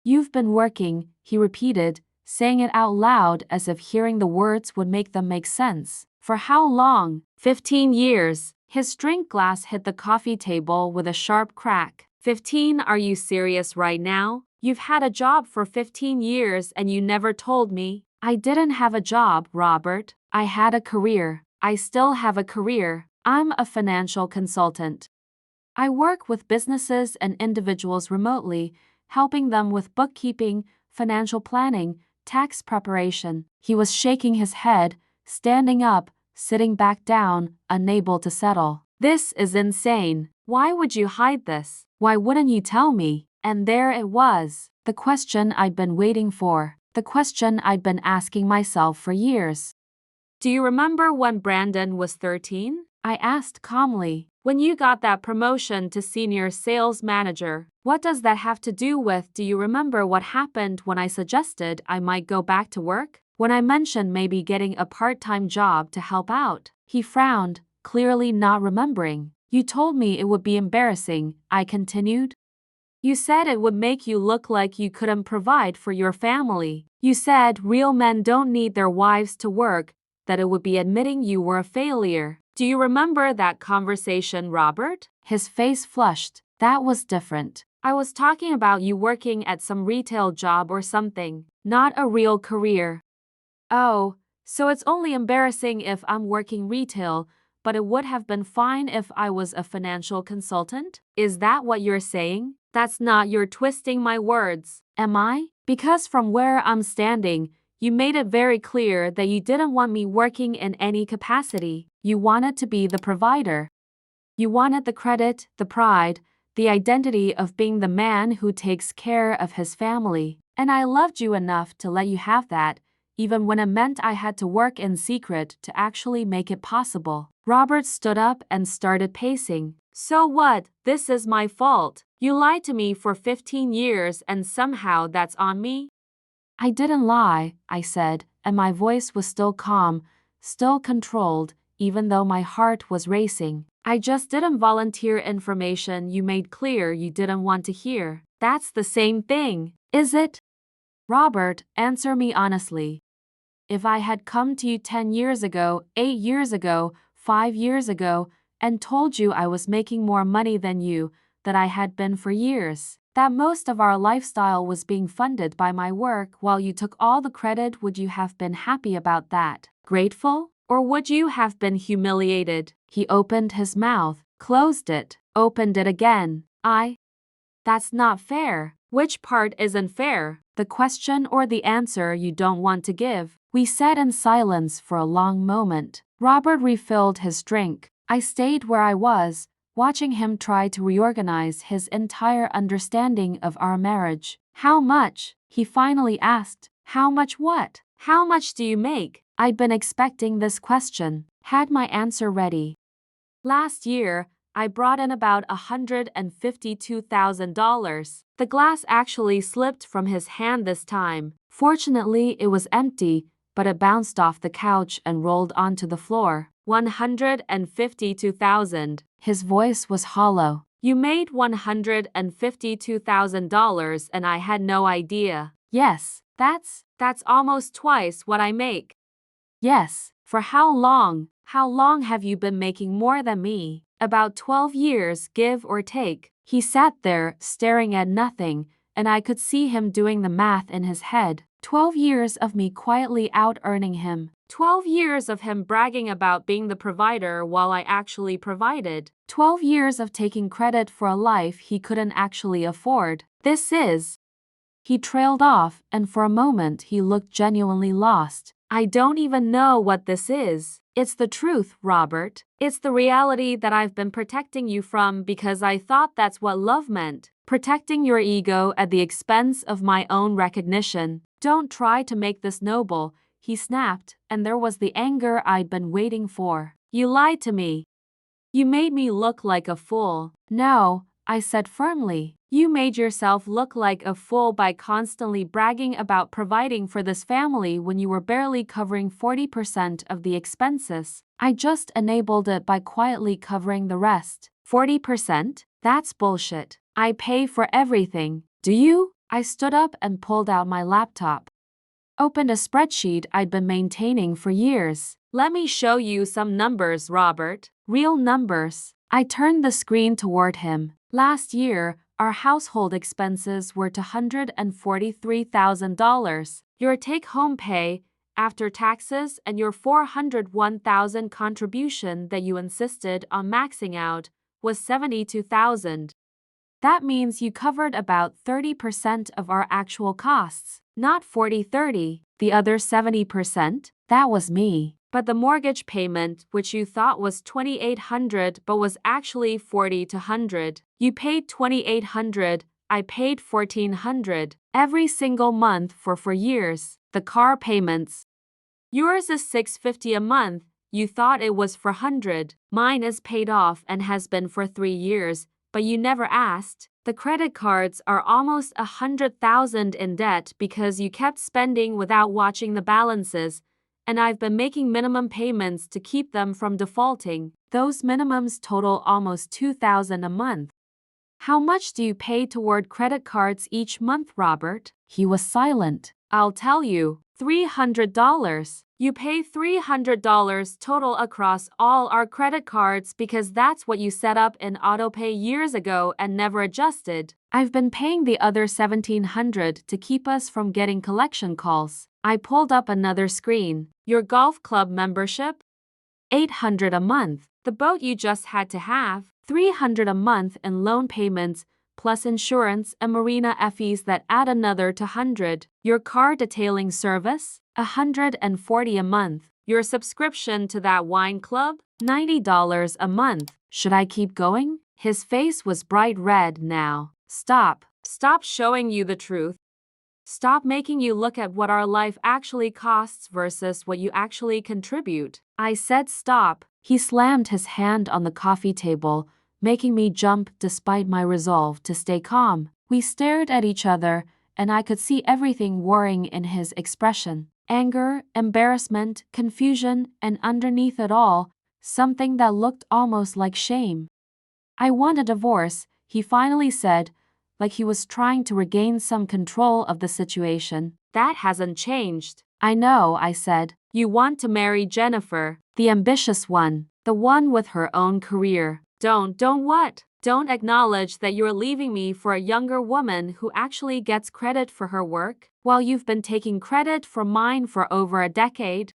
You've been working, he repeated, saying it out loud as if hearing the words would make them make sense. For how long? 15 years. His drink glass hit the coffee table with a sharp crack. 15? Are you serious right now? You've had a job for 15 years and you never told me. I didn't have a job, Robert. I had a career. I still have a career. I'm a financial consultant. I work with businesses and individuals remotely, helping them with bookkeeping, financial planning, tax preparation. He was shaking his head, standing up, sitting back down, unable to settle. This is insane. Why would you hide this? Why wouldn't you tell me? And there it was, the question I'd been waiting for, the question I'd been asking myself for years. Do you remember when Brandon was 13? I asked calmly. When you got that promotion to senior sales manager, what does that have to do with? Do you remember what happened when I suggested I might go back to work? When I mentioned maybe getting a part-time job to help out? He frowned, clearly not remembering. You told me it would be embarrassing, I continued. You said it would make you look like you couldn't provide for your family. You said real men don't need their wives to work, that it would be admitting you were a failure. Do you remember that conversation, Robert? His face flushed. That was different. I was talking about you working at some retail job or something, not a real career. Oh, so it's only embarrassing if I'm working retail, but it would have been fine if I was a financial consultant? Is that what you're saying? That's not. You're twisting my words. Am I? Because from where I'm standing, you made it very clear that you didn't want me working in any capacity. You wanted to be the provider. You wanted the credit, the pride, the identity of being the man who takes care of his family. And I loved you enough to let you have that, even when it meant I had to work in secret to actually make it possible. Robert stood up and started pacing. So what? This is my fault. You lied to me for 15 years and somehow that's on me? I didn't lie, I said, and my voice was still calm, still controlled, even though my heart was racing. I just didn't volunteer information you made clear you didn't want to hear. That's the same thing, is it? Robert, answer me honestly. If I had come to you 10 years ago, 8 years ago, 5 years ago, and told you I was making more money than you, that I had been for years, that most of our lifestyle was being funded by my work while you took all the credit. Would you have been happy about that? Grateful? Or would you have been humiliated? He opened his mouth, closed it, opened it again. That's not fair. Which part isn't fair? The question or the answer you don't want to give? We sat in silence for a long moment. Robert refilled his drink. I stayed where I was, watching him try to reorganize his entire understanding of our marriage. How much? He finally asked. How much what? How much do you make? I'd been expecting this question. Had my answer ready. Last year, I brought in about $152,000. The glass actually slipped from his hand this time. Fortunately, it was empty, but it bounced off the couch and rolled onto the floor. $152,000. His voice was hollow. You made $152,000 and I had no idea. Yes, that's almost twice what I make. Yes, for how long? How long have you been making more than me? About 12 years, give or take. He sat there, staring at nothing, and I could see him doing the math in his head. 12 years of me quietly out-earning him. 12 years of him bragging about being the provider while I actually provided. 12 years of taking credit for a life he couldn't actually afford. This is... He trailed off, and for a moment he looked genuinely lost. I don't even know what this is. It's the truth, Robert. It's the reality that I've been protecting you from because I thought that's what love meant. Protecting your ego at the expense of my own recognition. Don't try to make this noble, he snapped, and there was the anger I'd been waiting for. You lied to me. You made me look like a fool. No, I said firmly. You made yourself look like a fool by constantly bragging about providing for this family when you were barely covering 40% of the expenses. I just enabled it by quietly covering the rest. 40%? That's bullshit. I pay for everything. Do you? I stood up and pulled out my laptop. Opened a spreadsheet I'd been maintaining for years. Let me show you some numbers, Robert. Real numbers. I turned the screen toward him. Last year, our household expenses were $243,000. Your take-home pay, after taxes and your $401,000 contribution that you insisted on maxing out, was $72,000. That means you covered about 30% of our actual costs. Not 40-30. The other 70%? That was me. But the mortgage payment, which you thought was $2,800 but was actually $4,200. You paid $2,800, I paid $1,400. Every single month for years. The car payments. Yours is $650 a month. You thought it was $400. Mine is paid off and has been for 3 years, but you never asked. The credit cards are almost $100,000 in debt because you kept spending without watching the balances, and I've been making minimum payments to keep them from defaulting. Those minimums total almost $2,000 a month. How much do you pay toward credit cards each month, Robert? He was silent. I'll tell you. $300. You pay $300 total across all our credit cards because that's what you set up in autopay years ago and never adjusted. I've been paying the other $1,700 to keep us from getting collection calls. I pulled up another screen. Your golf club membership? $800 a month. The boat you just had to have? $300 a month in loan payments, plus insurance and marina fees that add another $200. Your car detailing service? $140 a month. Your subscription to that wine club? $90 a month. Should I keep going? His face was bright red now. Stop. Stop showing you the truth. Stop making you look at what our life actually costs versus what you actually contribute. I said stop. He slammed his hand on the coffee table, making me jump despite my resolve to stay calm. We stared at each other, and I could see everything warring in his expression. Anger, embarrassment, confusion, and underneath it all, something that looked almost like shame. I want a divorce, he finally said, like he was trying to regain some control of the situation. That hasn't changed. I know, I said. You want to marry Jennifer, the ambitious one, the one with her own career, Don't what? Don't acknowledge that you're leaving me for a younger woman who actually gets credit for her work, while you've been taking credit for mine for over a decade.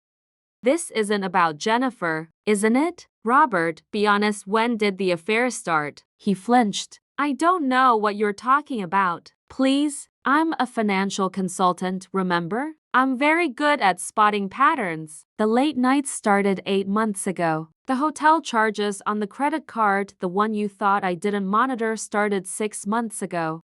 This isn't about Jennifer, isn't it? Robert, be honest, when did the affair start? He flinched. I don't know what you're talking about. Please, I'm a financial consultant, remember? I'm very good at spotting patterns. The late nights started 8 months ago. The hotel charges on the credit card, the one you thought I didn't monitor, started 6 months ago.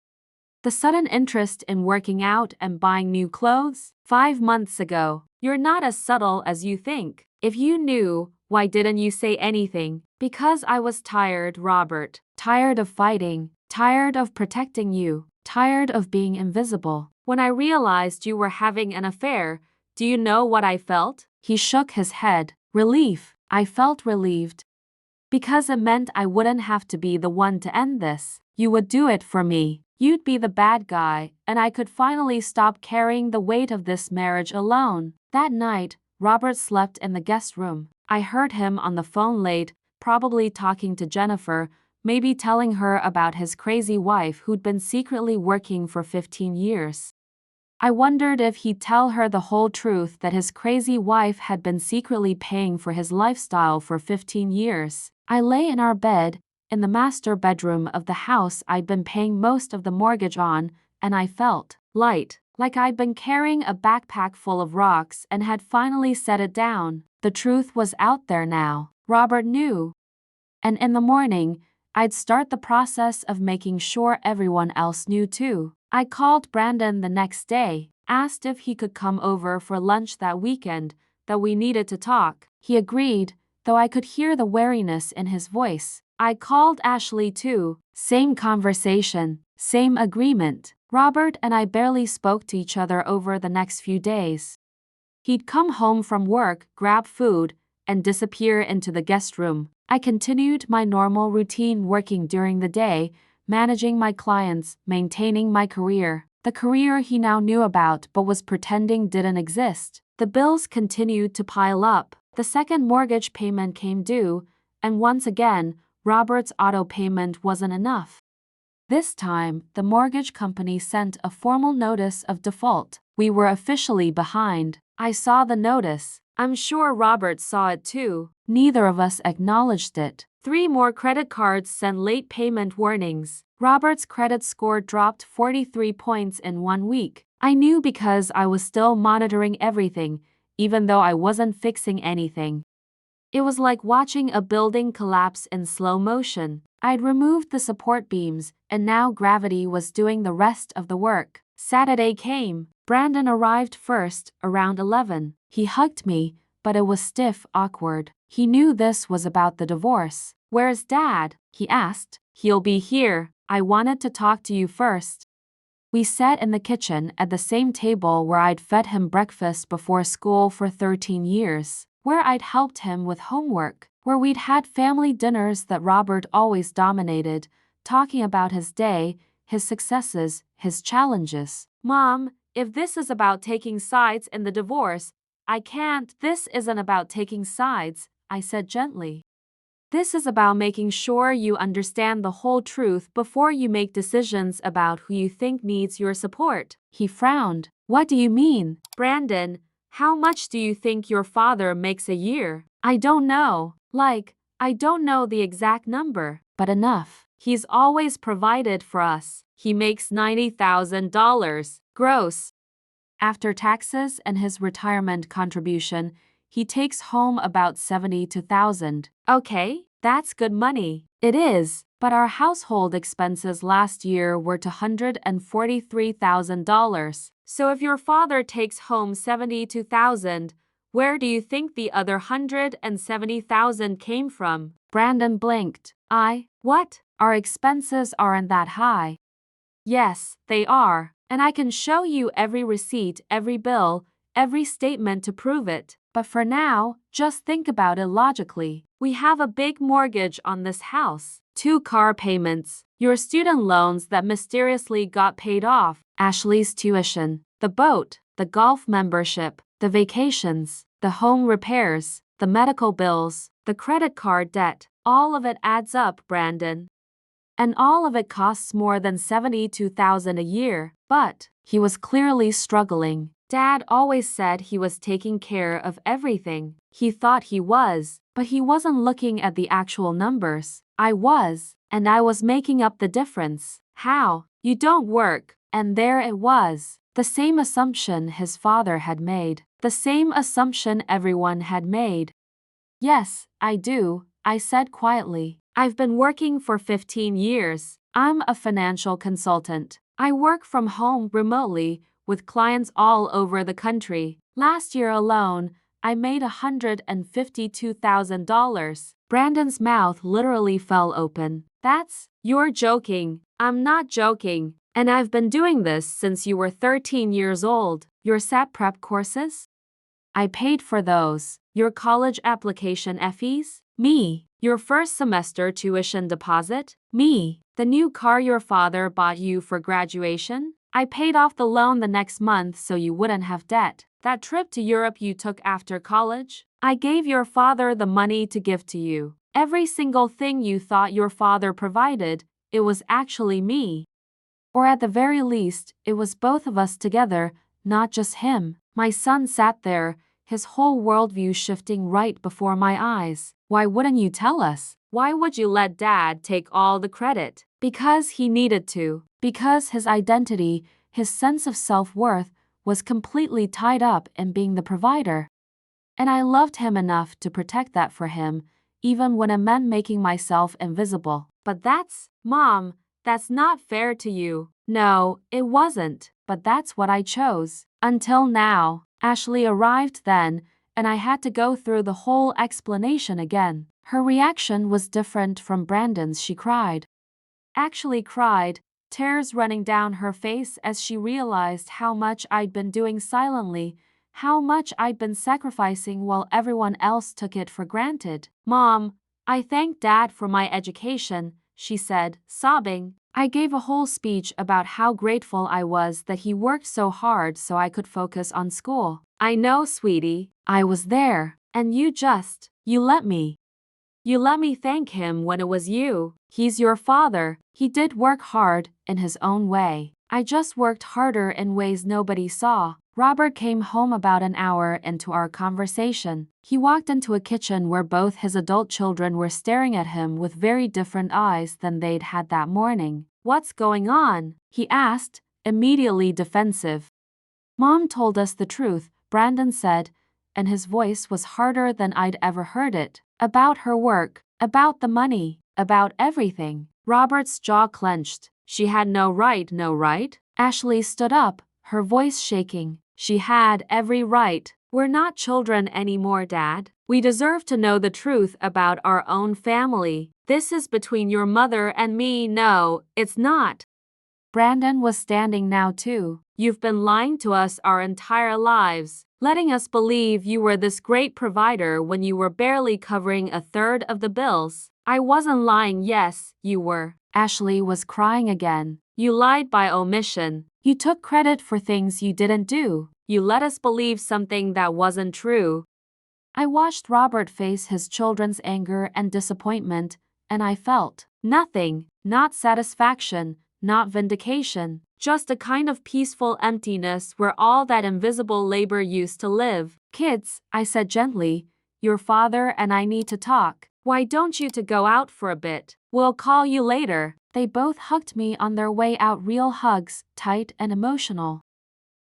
The sudden interest in working out and buying new clothes? 5 months ago. You're not as subtle as you think. If you knew, why didn't you say anything? Because I was tired, Robert. Tired of fighting. Tired of protecting you. Tired of being invisible. When I realized you were having an affair, do you know what I felt? He shook his head. Relief. I felt relieved. Because it meant I wouldn't have to be the one to end this. You would do it for me. You'd be the bad guy, and I could finally stop carrying the weight of this marriage alone. That night, Robert slept in the guest room. I heard him on the phone late, probably talking to Jennifer, maybe telling her about his crazy wife who'd been secretly working for 15 years. I wondered if he'd tell her the whole truth, that his crazy wife had been secretly paying for his lifestyle for 15 years. I lay in our bed, in the master bedroom of the house I'd been paying most of the mortgage on, and I felt light, like I'd been carrying a backpack full of rocks and had finally set it down. The truth was out there now. Robert knew. And in the morning, I'd start the process of making sure everyone else knew too. I called Brandon the next day, asked if he could come over for lunch that weekend, that we needed to talk. He agreed, though I could hear the wariness in his voice. I called Ashley too. Same conversation, same agreement. Robert and I barely spoke to each other over the next few days. He'd come home from work, grab food, and disappear into the guest room. I continued my normal routine, working during the day, managing my clients, maintaining my career. The career he now knew about but was pretending didn't exist. The bills continued to pile up. The second mortgage payment came due, and once again, Robert's auto payment wasn't enough. This time, the mortgage company sent a formal notice of default. We were officially behind. I saw the notice. I'm sure Robert saw it too. Neither of us acknowledged it. 3 more credit cards sent late payment warnings. Robert's credit score dropped 43 points in 1 week. I knew because I was still monitoring everything, even though I wasn't fixing anything. It was like watching a building collapse in slow motion. I'd removed the support beams, and now gravity was doing the rest of the work. Saturday came. Brandon arrived first, around 11. He hugged me, but it was stiff, awkward. He knew this was about the divorce. Where's Dad? He asked. He'll be here. I wanted to talk to you first. We sat in the kitchen at the same table where I'd fed him breakfast before school for 13 years. Where I'd helped him with homework, where we'd had family dinners that Robert always dominated, talking about his day, his successes, his challenges. Mom, if this is about taking sides in the divorce, I can't. This isn't about taking sides, I said gently. This is about making sure you understand the whole truth before you make decisions about who you think needs your support. He frowned. What do you mean? Brandon, how much do you think your father makes a year? I don't know. I don't know the exact number, but enough. He's always provided for us. He makes $90,000 gross. After taxes and his retirement contribution, he takes home about $72,000. Okay, that's good money. It is, but our household expenses last year were $243,000. So if your father takes home $72,000, where do you think the other $170,000 came from? Brandon blinked. What? Our expenses aren't that high. Yes, they are, and I can show you every receipt, every bill, every statement to prove it. But for now, just think about it logically. We have a big mortgage on this house, 2 car payments, your student loans that mysteriously got paid off, Ashley's tuition, the boat, the golf membership, the vacations, the home repairs, the medical bills, the credit card debt. All of it adds up, Brandon. And all of it costs more than $72,000 a year. But he was clearly struggling. Dad always said he was taking care of everything. He thought he was, but he wasn't looking at the actual numbers. I was, and I was making up the difference. How? You don't work. And there it was. The same assumption his father had made. The same assumption everyone had made. Yes, I do, I said quietly. I've been working for 15 years. I'm a financial consultant. I work from home remotely with clients all over the country. Last year alone, I made $152,000. Brandon's mouth literally fell open. You're joking. I'm not joking. And I've been doing this since you were 13 years old. Your SAT prep courses? I paid for those. Your college application fees? Me. Your first semester tuition deposit? Me. The new car your father bought you for graduation? I paid off the loan the next month so you wouldn't have debt. That trip to Europe you took after college? I gave your father the money to give to you. Every single thing you thought your father provided, it was actually me. Or at the very least, it was both of us together, not just him. My son sat there, his whole worldview shifting right before my eyes. Why wouldn't you tell us? Why would you let Dad take all the credit? Because he needed to. Because his identity, his sense of self-worth, was completely tied up in being the provider. And I loved him enough to protect that for him, even when it meant making myself invisible. But Mom, that's not fair to you. No, it wasn't, but that's what I chose. Until now. Ashley arrived then, and I had to go through the whole explanation again. Her reaction was different from Brandon's. She cried. Actually cried, tears running down her face as she realized how much I'd been doing silently, how much I'd been sacrificing while everyone else took it for granted. Mom, I thank Dad for my education, she said, sobbing. I gave a whole speech about how grateful I was that he worked so hard so I could focus on school. I know, sweetie. I was there. And you let me. You let me thank him when it was you. He's your father. He did work hard in his own way. I just worked harder in ways nobody saw. Robert came home about an hour into our conversation. He walked into a kitchen where both his adult children were staring at him with very different eyes than they'd had that morning. What's going on? He asked, immediately defensive. Mom told us the truth, Brandon said, and his voice was harder than I'd ever heard it. About her work, about the money, about everything. Robert's jaw clenched. She had no right? Ashley stood up, her voice shaking. She had every right. We're not children anymore, Dad. We deserve to know the truth about our own family. This is between your mother and me. No, it's not. Brandon was standing now too. You've been lying to us our entire lives, letting us believe you were this great provider when you were barely covering a third of the bills. I wasn't lying. Yes, you were. Ashley was crying again. You lied by omission. You took credit for things you didn't do. You let us believe something that wasn't true. I watched Robert face his children's anger and disappointment, and I felt nothing, not satisfaction, not vindication, just a kind of peaceful emptiness where all that invisible labor used to live. Kids, I said gently, your father and I need to talk. Why don't you to go out for a bit? We'll call you later. They both hugged me on their way out, real hugs, tight and emotional.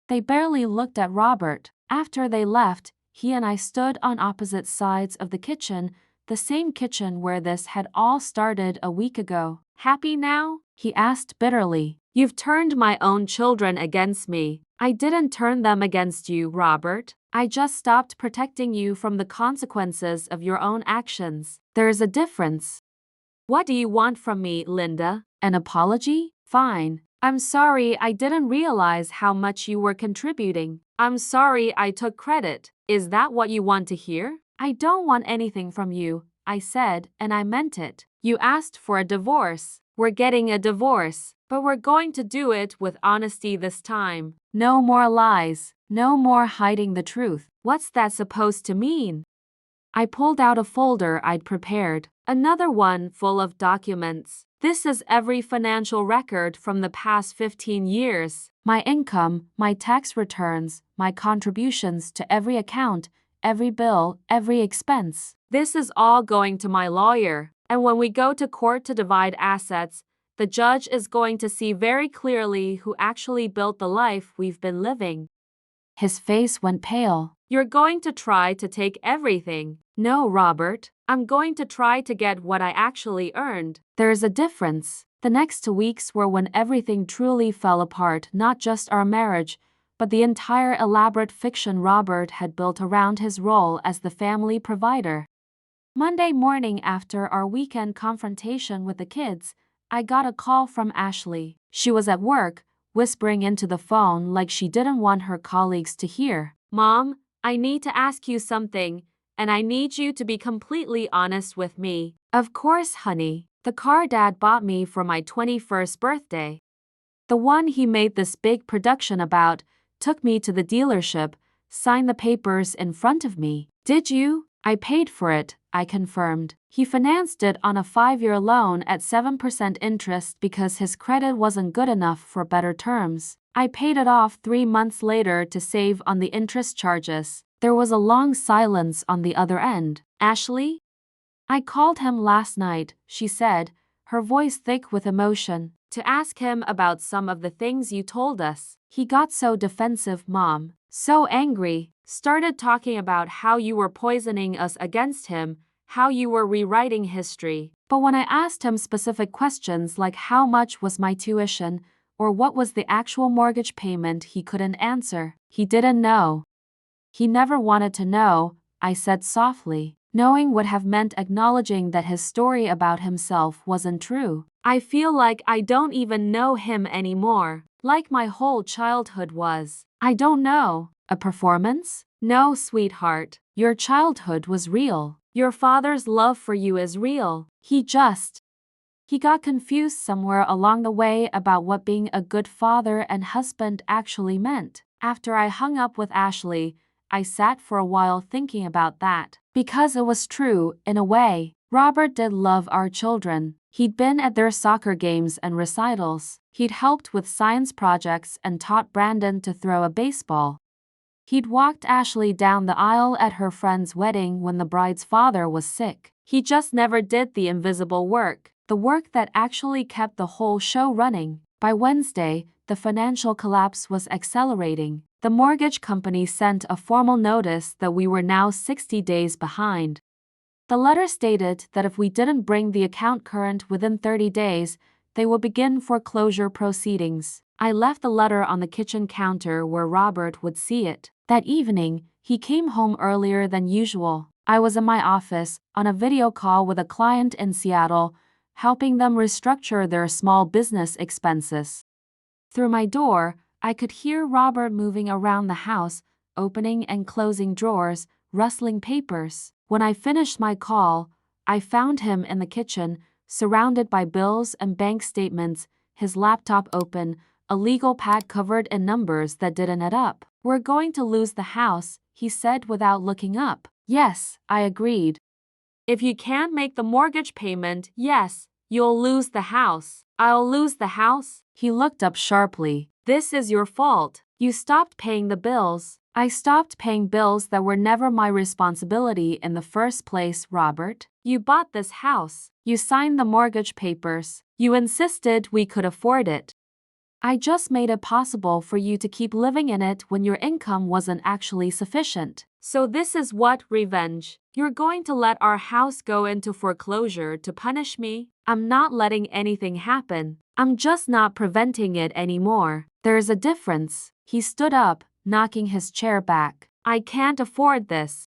They barely looked at Robert. After they left, he and I stood on opposite sides of the kitchen, the same kitchen where this had all started a week ago. Happy now? He asked bitterly. You've turned my own children against me. I didn't turn them against you, Robert. I just stopped protecting you from the consequences of your own actions. There's a difference. What do you want from me, Linda? An apology? Fine. I'm sorry I didn't realize how much you were contributing. I'm sorry I took credit. Is that what you want to hear? I don't want anything from you, I said, and I meant it. You asked for a divorce. We're getting a divorce, but we're going to do it with honesty this time. No more lies. No more hiding the truth. What's that supposed to mean? I pulled out a folder I'd prepared. Another one full of documents. This is every financial record from the past 15 years. My income, my tax returns, my contributions to every account, every bill, every expense. This is all going to my lawyer. And when we go to court to divide assets, the judge is going to see very clearly who actually built the life we've been living. His face went pale. You're going to try to take everything. No, Robert. I'm going to try to get what I actually earned. There's a difference. The next 2 weeks were when everything truly fell apart, not just our marriage, but the entire elaborate fiction Robert had built around his role as the family provider. Monday morning, after our weekend confrontation with the kids, I got a call from Ashley. She was at work, whispering into the phone like she didn't want her colleagues to hear. Mom, I need to ask you something, and I need you to be completely honest with me. Of course, honey. The car Dad bought me for my 21st birthday. The one he made this big production about, took me to the dealership, signed the papers in front of me. Did you? I paid for it, I confirmed. He financed it on a 5-year loan at 7% interest because his credit wasn't good enough for better terms. I paid it off 3 months later to save on the interest charges. There was a long silence on the other end. Ashley? I called him last night, she said, her voice thick with emotion, to ask him about some of the things you told us. He got so defensive, Mom, so angry, started talking about how you were poisoning us against him, how you were rewriting history. But when I asked him specific questions like how much was my tuition, or what was the actual mortgage payment, he couldn't answer. He didn't know. He never wanted to know, I said softly. Knowing would have meant acknowledging that his story about himself wasn't true. I feel like I don't even know him anymore, like my whole childhood was. I don't know. A performance? No, sweetheart. Your childhood was real. Your father's love for you is real. He got confused somewhere along the way about what being a good father and husband actually meant. After I hung up with Ashley, I sat for a while thinking about that. Because it was true, in a way. Robert did love our children. He'd been at their soccer games and recitals. He'd helped with science projects and taught Brandon to throw a baseball. He'd walked Ashley down the aisle at her friend's wedding when the bride's father was sick. He just never did the invisible work, the work that actually kept the whole show running. By Wednesday, the financial collapse was accelerating. The mortgage company sent a formal notice that we were now 60 days behind. The letter stated that if we didn't bring the account current within 30 days, they would begin foreclosure proceedings. I left the letter on the kitchen counter where Robert would see it. That evening, he came home earlier than usual. I was in my office, on a video call with a client in Seattle, helping them restructure their small business expenses. Through my door, I could hear Robert moving around the house, opening and closing drawers, rustling papers. When I finished my call, I found him in the kitchen, surrounded by bills and bank statements, his laptop open, a legal pad covered in numbers that didn't add up. We're going to lose the house, he said without looking up. Yes, I agreed. If you can't make the mortgage payment, yes, you'll lose the house. I'll lose the house? He looked up sharply. This is your fault. You stopped paying the bills. I stopped paying bills that were never my responsibility in the first place, Robert. You bought this house. You signed the mortgage papers. You insisted we could afford it. I just made it possible for you to keep living in it when your income wasn't actually sufficient. So this is what revenge. You're going to let our house go into foreclosure to punish me? I'm not letting anything happen. I'm just not preventing it anymore. There's a difference. He stood up, knocking his chair back. I can't afford this.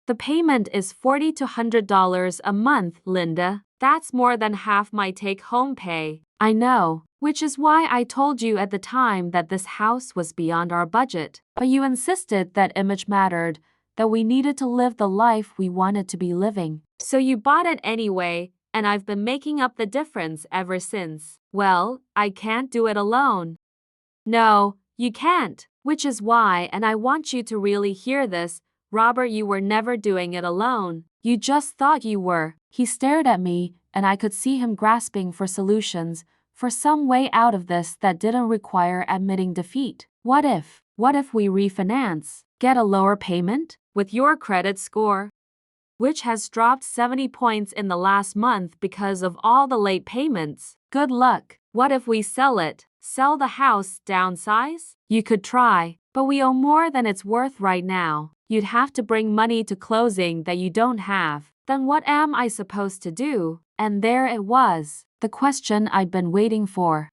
The payment is $40 to $100 a month, Linda. That's more than half my take-home pay. I know, which is why I told you at the time that this house was beyond our budget. But you insisted that image mattered, that we needed to live the life we wanted to be living. So you bought it anyway, and I've been making up the difference ever since. Well, I can't do it alone. No, you can't. Which is why, and I want you to really hear this, Robert, you were never doing it alone. You just thought you were. He stared at me, and I could see him grasping for solutions, for some way out of this that didn't require admitting defeat. What if we refinance, get a lower payment? With your credit score, which has dropped 70 points in the last month because of all the late payments. Good luck. What if we sell it? Sell the house, downsize? You could try, but we owe more than it's worth right now. You'd have to bring money to closing that you don't have. Then what am I supposed to do? And there it was, the question I'd been waiting for.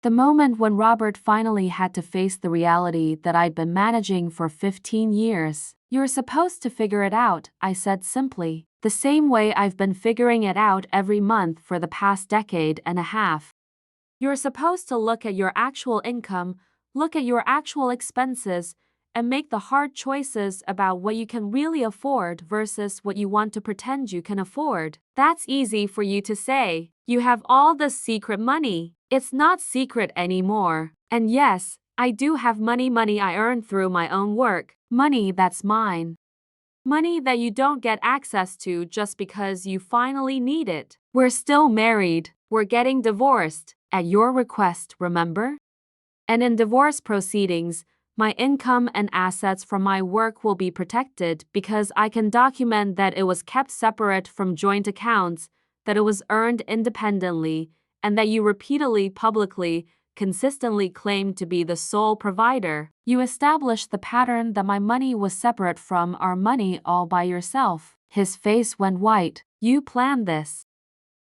The moment when Robert finally had to face the reality that I'd been managing for 15 years. You're supposed to figure it out, I said simply, the same way I've been figuring it out every month for the past decade and a half. You're supposed to look at your actual income, look at your actual expenses, and make the hard choices about what you can really afford versus what you want to pretend you can afford. That's easy for you to say. You have all this secret money. It's not secret anymore. And yes, I do have money I earned through my own work. Money that's mine. Money that you don't get access to just because you finally need it. We're still married. We're getting divorced. At your request, remember? And in divorce proceedings, my income and assets from my work will be protected because I can document that it was kept separate from joint accounts, that it was earned independently, and that you repeatedly, publicly, consistently claimed to be the sole provider. You established the pattern that my money was separate from our money all by yourself. His face went white. You planned this.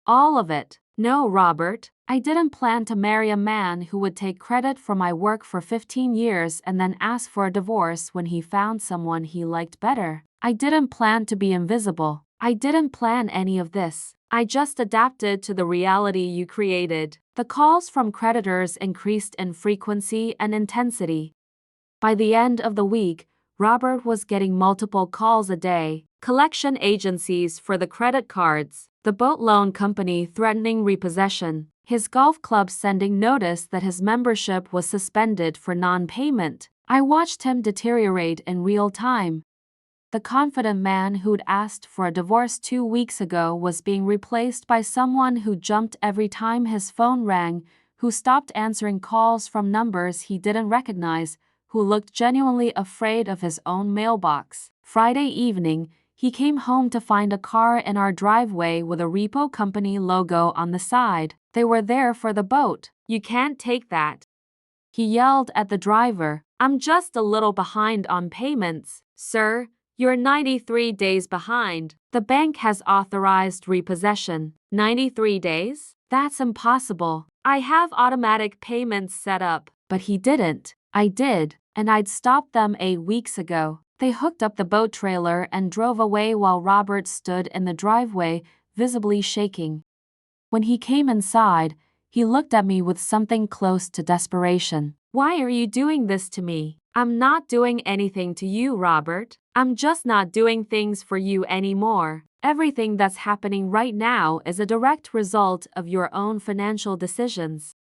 All of it. No, Robert. I didn't plan to marry a man who would take credit for my work for 15 years and then ask for a divorce when he found someone he liked better. I didn't plan to be invisible. I didn't plan any of this. I just adapted to the reality you created. The calls from creditors increased in frequency and intensity. By the end of the week, Robert was getting multiple calls a day. Collection agencies for the credit cards, the boat loan company threatening repossession, his golf club sending notice that his membership was suspended for non-payment. I watched him deteriorate in real time. The confident man who'd asked for a divorce 2 weeks ago was being replaced by someone who jumped every time his phone rang, who stopped answering calls from numbers he didn't recognize, who looked genuinely afraid of his own mailbox. Friday evening, he came home to find a car in our driveway with a repo company logo on the side. They were there for the boat. You can't take that. He yelled at the driver. I'm just a little behind on payments, sir. You're 93 days behind. The bank has authorized repossession. 93 days? That's impossible. I have automatic payments set up. But he didn't. I did, and I'd stopped them 8 weeks ago. They hooked up the boat trailer and drove away while Robert stood in the driveway, visibly shaking. When he came inside, he looked at me with something close to desperation. Why are you doing this to me? I'm not doing anything to you, Robert. I'm just not doing things for you anymore. Everything that's happening right now is a direct result of your own financial decisions.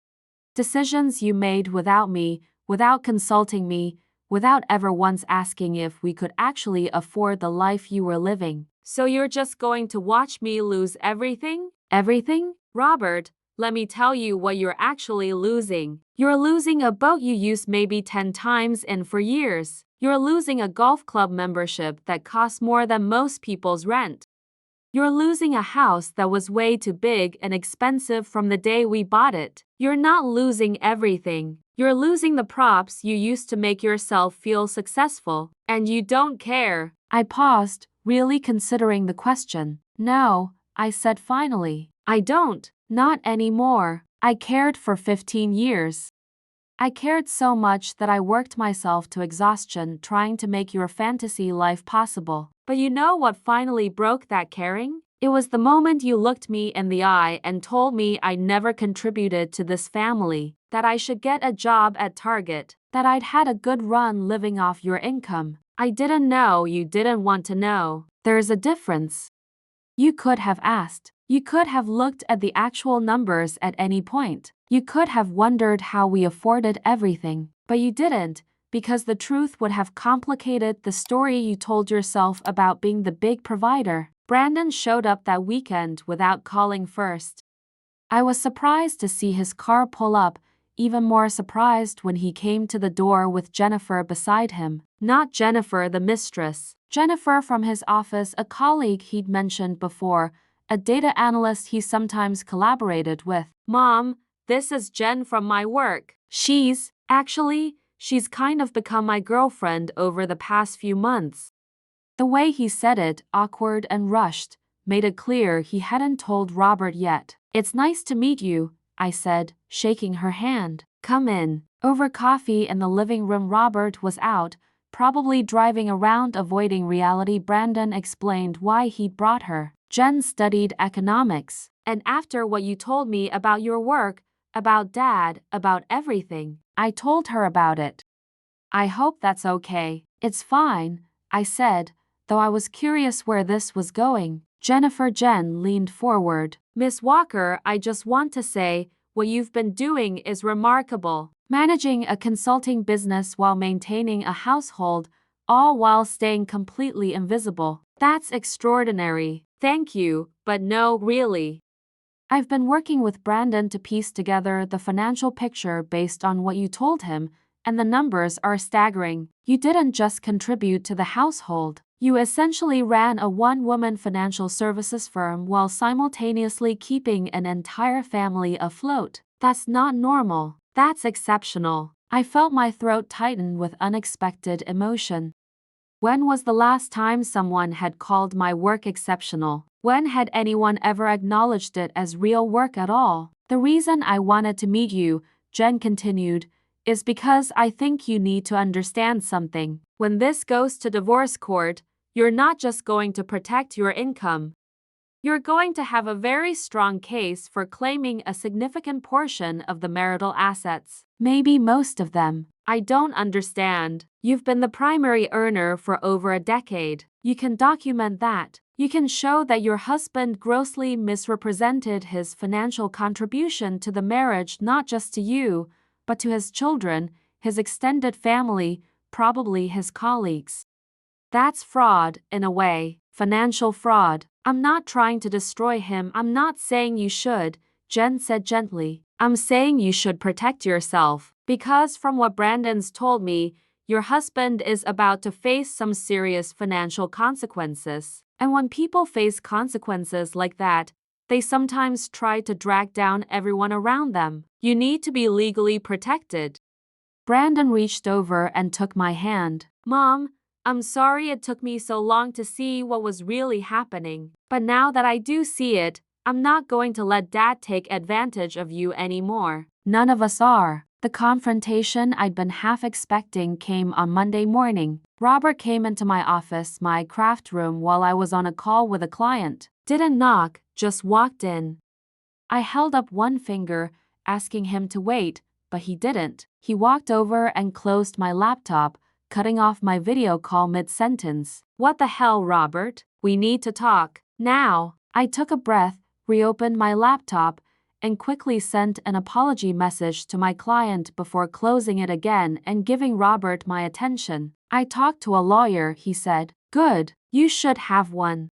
Decisions you made without me, without consulting me, without ever once asking if we could actually afford the life you were living. So you're just going to watch me lose everything? Everything? Robert, let me tell you what you're actually losing. You're losing a boat you used maybe 10 times in for years. You're losing a golf club membership that costs more than most people's rent. You're losing a house that was way too big and expensive from the day we bought it. You're not losing everything. You're losing the props you used to make yourself feel successful, and you don't care. I paused, really considering the question. No, I said finally. I don't. Not anymore. I cared for 15 years. I cared so much that I worked myself to exhaustion trying to make your fantasy life possible. But you know what finally broke that caring? It was the moment you looked me in the eye and told me I never contributed to this family, that I should get a job at Target, that I'd had a good run living off your income. I didn't know you didn't want to know. There's a difference. You could have asked. You could have looked at the actual numbers at any point. You could have wondered how we afforded everything. But you didn't, because the truth would have complicated the story you told yourself about being the big provider. Brandon showed up that weekend without calling first. I was surprised to see his car pull up, even more surprised when he came to the door with Jennifer beside him. Not Jennifer the mistress. Jennifer from his office, a colleague he'd mentioned before, a data analyst he sometimes collaborated with. Mom, this is Jen from my work. She's kind of become my girlfriend over the past few months. The way he said it, awkward and rushed, made it clear he hadn't told Robert yet. It's nice to meet you, I said, shaking her hand. Come in. Over coffee in the living room, Robert was out, probably driving around avoiding reality. Brandon explained why he'd brought her. Jen studied economics, and after what you told me about your work, about Dad, about everything, I told her about it. I hope that's okay. It's fine, I said, though I was curious where this was going. Jen leaned forward. Miss Walker, I just want to say, what you've been doing is remarkable. Managing a consulting business while maintaining a household, all while staying completely invisible. That's extraordinary. Thank you, but no, really. I've been working with Brandon to piece together the financial picture based on what you told him, and the numbers are staggering. You didn't just contribute to the household. You essentially ran a one-woman financial services firm while simultaneously keeping an entire family afloat. That's not normal. That's exceptional. I felt my throat tighten with unexpected emotion. When was the last time someone had called my work exceptional? When had anyone ever acknowledged it as real work at all? The reason I wanted to meet you, Jen continued, is because I think you need to understand something. When this goes to divorce court, you're not just going to protect your income. You're going to have a very strong case for claiming a significant portion of the marital assets. Maybe most of them. I don't understand. You've been the primary earner for over a decade. You can document that. You can show that your husband grossly misrepresented his financial contribution to the marriage, not just to you, but to his children, his extended family, probably his colleagues. That's fraud, in a way, financial fraud. I'm not trying to destroy him. I'm not saying you should, Jen said gently. I'm saying you should protect yourself, because from what Brandon's told me, your husband is about to face some serious financial consequences. And when people face consequences like that, they sometimes try to drag down everyone around them. You need to be legally protected. Brandon reached over and took my hand. Mom, I'm sorry it took me so long to see what was really happening. But now that I do see it, I'm not going to let Dad take advantage of you anymore. None of us are. The confrontation I'd been half expecting came on Monday morning. Robert came into my office, my craft room, while I was on a call with a client. Didn't knock, just walked in. I held up one finger, asking him to wait, but he didn't. He walked over and closed my laptop, cutting off my video call mid-sentence. What the hell, Robert? We need to talk. Now. I took a breath, reopened my laptop, and quickly sent an apology message to my client before closing it again and giving Robert my attention. I talked to a lawyer, he said. Good. You should have one.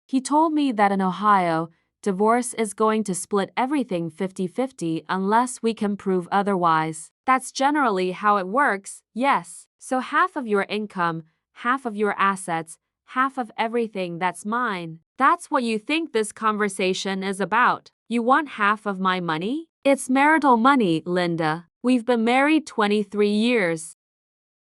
He told me that in Ohio, divorce is going to split everything 50-50 unless we can prove otherwise. That's generally how it works, yes. So half of your income, half of your assets, half of everything that's mine. That's what you think this conversation is about. You want half of my money? It's marital money, Linda. We've been married 23 years.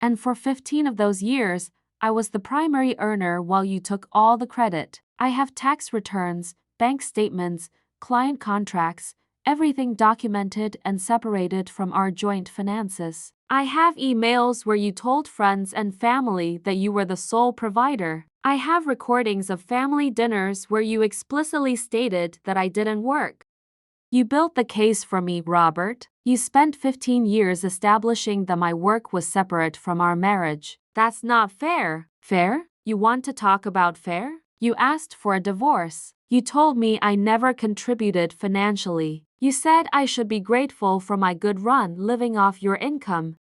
And for 15 of those years, I was the primary earner while you took all the credit. I have tax returns, bank statements, client contracts, everything documented and separated from our joint finances. I have emails where you told friends and family that you were the sole provider. I have recordings of family dinners where you explicitly stated that I didn't work. You built the case for me, Robert. You spent 15 years establishing that my work was separate from our marriage. That's not fair. Fair? You want to talk about fair? You asked for a divorce. You told me I never contributed financially. You said I should be grateful for my good run living off your income.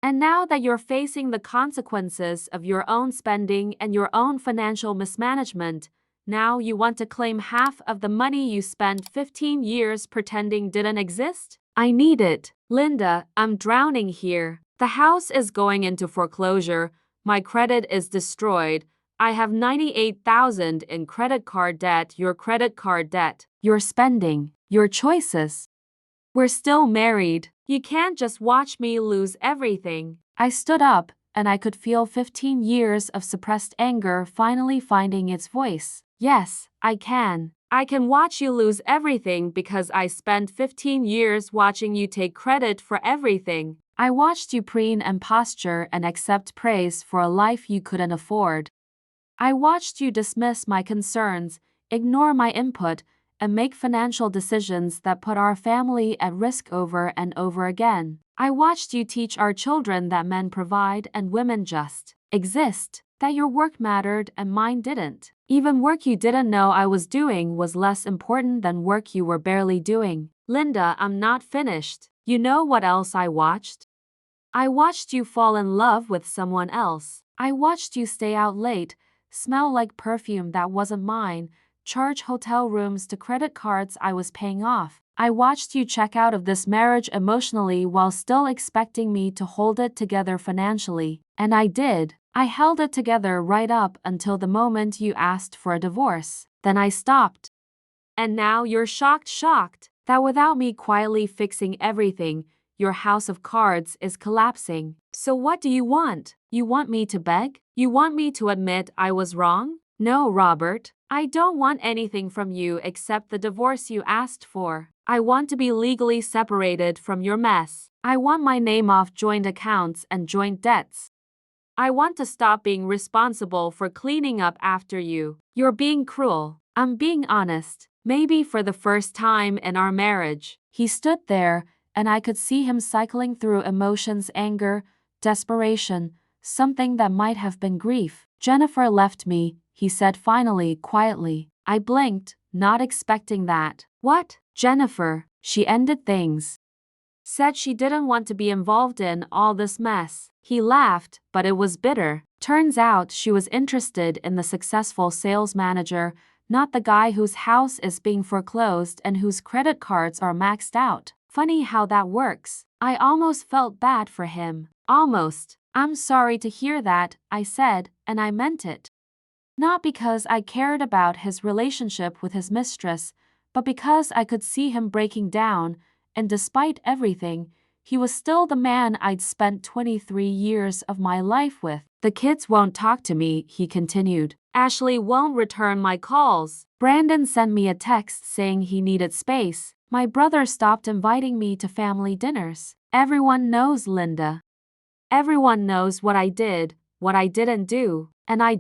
And now that you're facing the consequences of your own spending and your own financial mismanagement, Now you want to claim half of the money you spent 15 years pretending didn't exist? I need it. Linda, I'm drowning here. The house is going into foreclosure. My credit is destroyed. I have $98,000 in credit card debt. Your credit card debt. Your spending. Your choices. We're still married. You can't just watch me lose everything. I stood up, and I could feel 15 years of suppressed anger finally finding its voice. Yes, I can. I can watch you lose everything because I spent 15 years watching you take credit for everything. I watched you preen and posture and accept praise for a life you couldn't afford. I watched you dismiss my concerns, ignore my input, and make financial decisions that put our family at risk over and over again. I watched you teach our children that men provide and women just exist, that your work mattered and mine didn't. Even work you didn't know I was doing was less important than work you were barely doing. Linda, I'm not finished. You know what else I watched? I watched you fall in love with someone else. I watched you stay out late, smell like perfume that wasn't mine, charge hotel rooms to credit cards I was paying off. I watched you check out of this marriage emotionally while still expecting me to hold it together financially. And I did. I held it together right up until the moment you asked for a divorce. Then I stopped. And now you're shocked that without me quietly fixing everything, your house of cards is collapsing. So what do you want? You want me to beg? You want me to admit I was wrong? No, Robert. I don't want anything from you except the divorce you asked for. I want to be legally separated from your mess. I want my name off joint accounts and joint debts. I want to stop being responsible for cleaning up after you. You're being cruel. I'm being honest. Maybe for the first time in our marriage. He stood there, and I could see him cycling through emotions: anger, desperation, something that might have been grief. Jennifer left me, he said finally, quietly. I blinked, not expecting that. What? Jennifer. She ended things. Said she didn't want to be involved in all this mess. He laughed, but it was bitter. Turns out she was interested in the successful sales manager, not the guy whose house is being foreclosed and whose credit cards are maxed out. Funny how that works. I almost felt bad for him. Almost. I'm sorry to hear that, I said, and I meant it. Not because I cared about his relationship with his mistress, but because I could see him breaking down, and despite everything, he was still the man I'd spent 23 years of my life with. The kids won't talk to me, he continued. Ashley won't return my calls. Brandon sent me a text saying he needed space. My brother stopped inviting me to family dinners. Everyone knows, Linda. Everyone knows what I did, what I didn't do, and I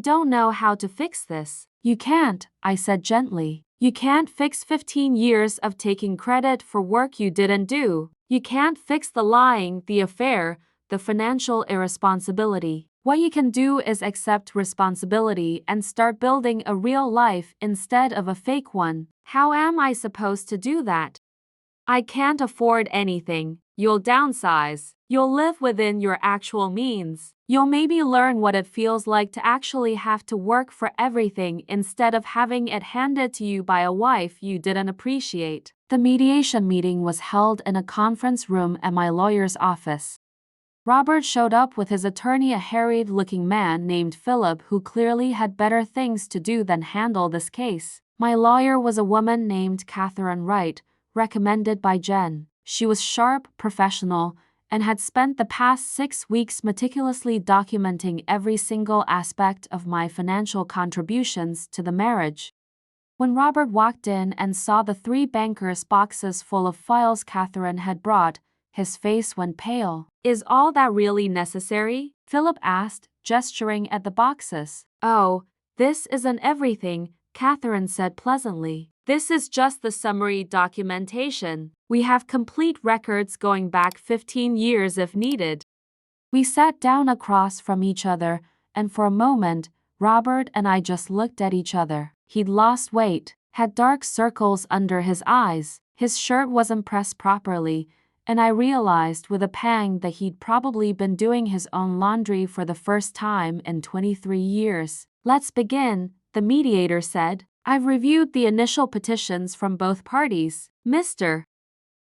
don't know how to fix this. You can't, I said gently. You can't fix 15 years of taking credit for work you didn't do. You can't fix the lying, the affair, the financial irresponsibility. What you can do is accept responsibility and start building a real life instead of a fake one. How am I supposed to do that? I can't afford anything. You'll downsize. You'll live within your actual means. You'll maybe learn what it feels like to actually have to work for everything instead of having it handed to you by a wife you didn't appreciate. The mediation meeting was held in a conference room at my lawyer's office. Robert showed up with his attorney, a harried-looking man named Philip who clearly had better things to do than handle this case. My lawyer was a woman named Catherine Wright, recommended by Jen. She was sharp, professional, and had spent the past 6 weeks meticulously documenting every single aspect of my financial contributions to the marriage. When Robert walked in and saw the 3 bankers' boxes full of files Catherine had brought, his face went pale. Is all that really necessary? Philip asked, gesturing at the boxes. Oh, this isn't everything, Catherine said pleasantly. This is just the summary documentation. We have complete records going back 15 years if needed. We sat down across from each other, and for a moment, Robert and I just looked at each other. He'd lost weight, had dark circles under his eyes, his shirt wasn't pressed properly, and I realized with a pang that he'd probably been doing his own laundry for the first time in 23 years. Let's begin, the mediator said. I've reviewed the initial petitions from both parties. Mr.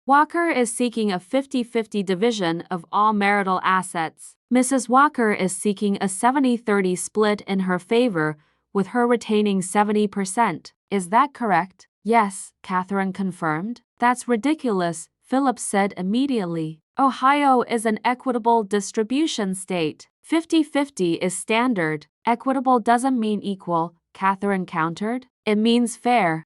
Walker is seeking a 50-50 division of all marital assets. Mrs. Walker is seeking a 70-30 split in her favor, with her retaining 70%. Is that correct? Yes, Catherine confirmed. That's ridiculous, Philip said immediately. Ohio is an equitable distribution state. 50-50 is standard. Equitable doesn't mean equal, Catherine countered. It means fair.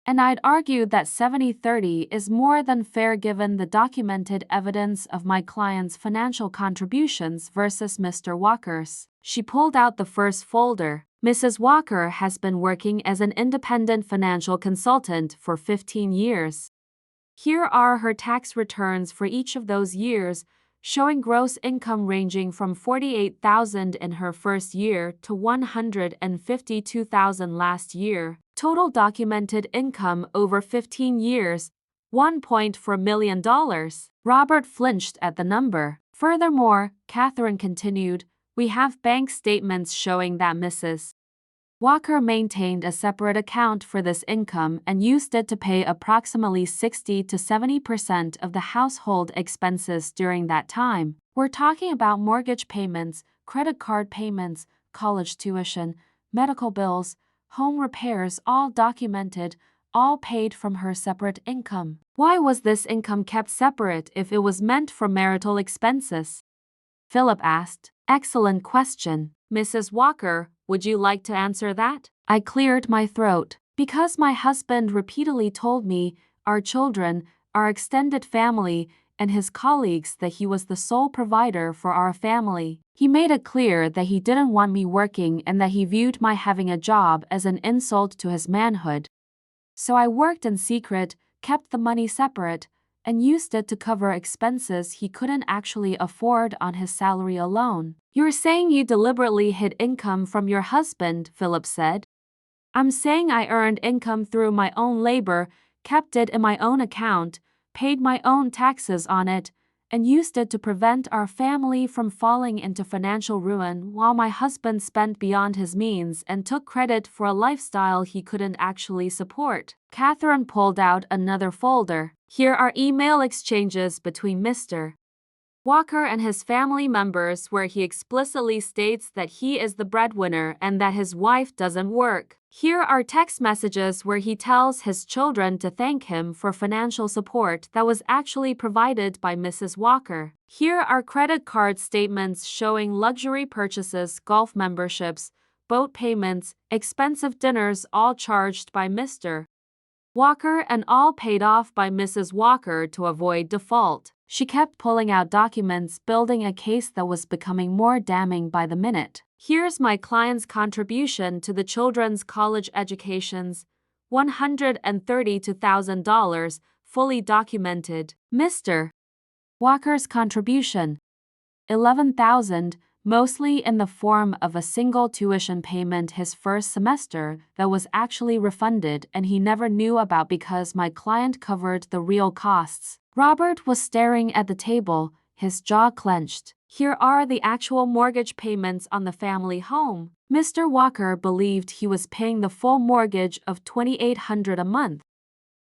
And I'd argue that 70-30 is more than fair given the documented evidence of my client's financial contributions versus Mr. Walker's. She pulled out the first folder. Mrs. Walker has been working as an independent financial consultant for 15 years. Here are her tax returns for each of those years, showing gross income ranging from $48,000 in her first year to $152,000 last year. Total documented income over 15 years, $1.4 million. Robert flinched at the number. Furthermore, Catherine continued, we have bank statements showing that Mrs. Walker maintained a separate account for this income and used it to pay approximately 60 to 70% of the household expenses during that time. We're talking about mortgage payments, credit card payments, college tuition, medical bills, home repairs, all documented, all paid from her separate income. Why was this income kept separate if it was meant for marital expenses? Philip asked. Excellent question. Mrs. Walker, would you like to answer that? I cleared my throat. Because my husband repeatedly told me, our children, our extended family, and his colleagues that he was the sole provider for our family. He made it clear that he didn't want me working and that he viewed my having a job as an insult to his manhood. So I worked in secret, kept the money separate, and used it to cover expenses he couldn't actually afford on his salary alone. You're saying you deliberately hid income from your husband, Philip said. I'm saying I earned income through my own labor, kept it in my own account, paid my own taxes on it, and used it to prevent our family from falling into financial ruin while my husband spent beyond his means and took credit for a lifestyle he couldn't actually support. Catherine pulled out another folder. Here are email exchanges between Mr. Walker and his family members where he explicitly states that he is the breadwinner and that his wife doesn't work. Here are text messages where he tells his children to thank him for financial support that was actually provided by Mrs. Walker. Here are credit card statements showing luxury purchases, golf memberships, boat payments, expensive dinners, all charged by Mr. Walker and all paid off by Mrs. Walker to avoid default. She kept pulling out documents, building a case that was becoming more damning by the minute. Here's my client's contribution to the children's college educations, $132,000, fully documented. Mr. Walker's contribution, $11,000, mostly in the form of a single tuition payment his first semester that was actually refunded and he never knew about because my client covered the real costs. Robert was staring at the table, his jaw clenched. Here are the actual mortgage payments on the family home. Mr. Walker believed he was paying the full mortgage of $2,800 a month.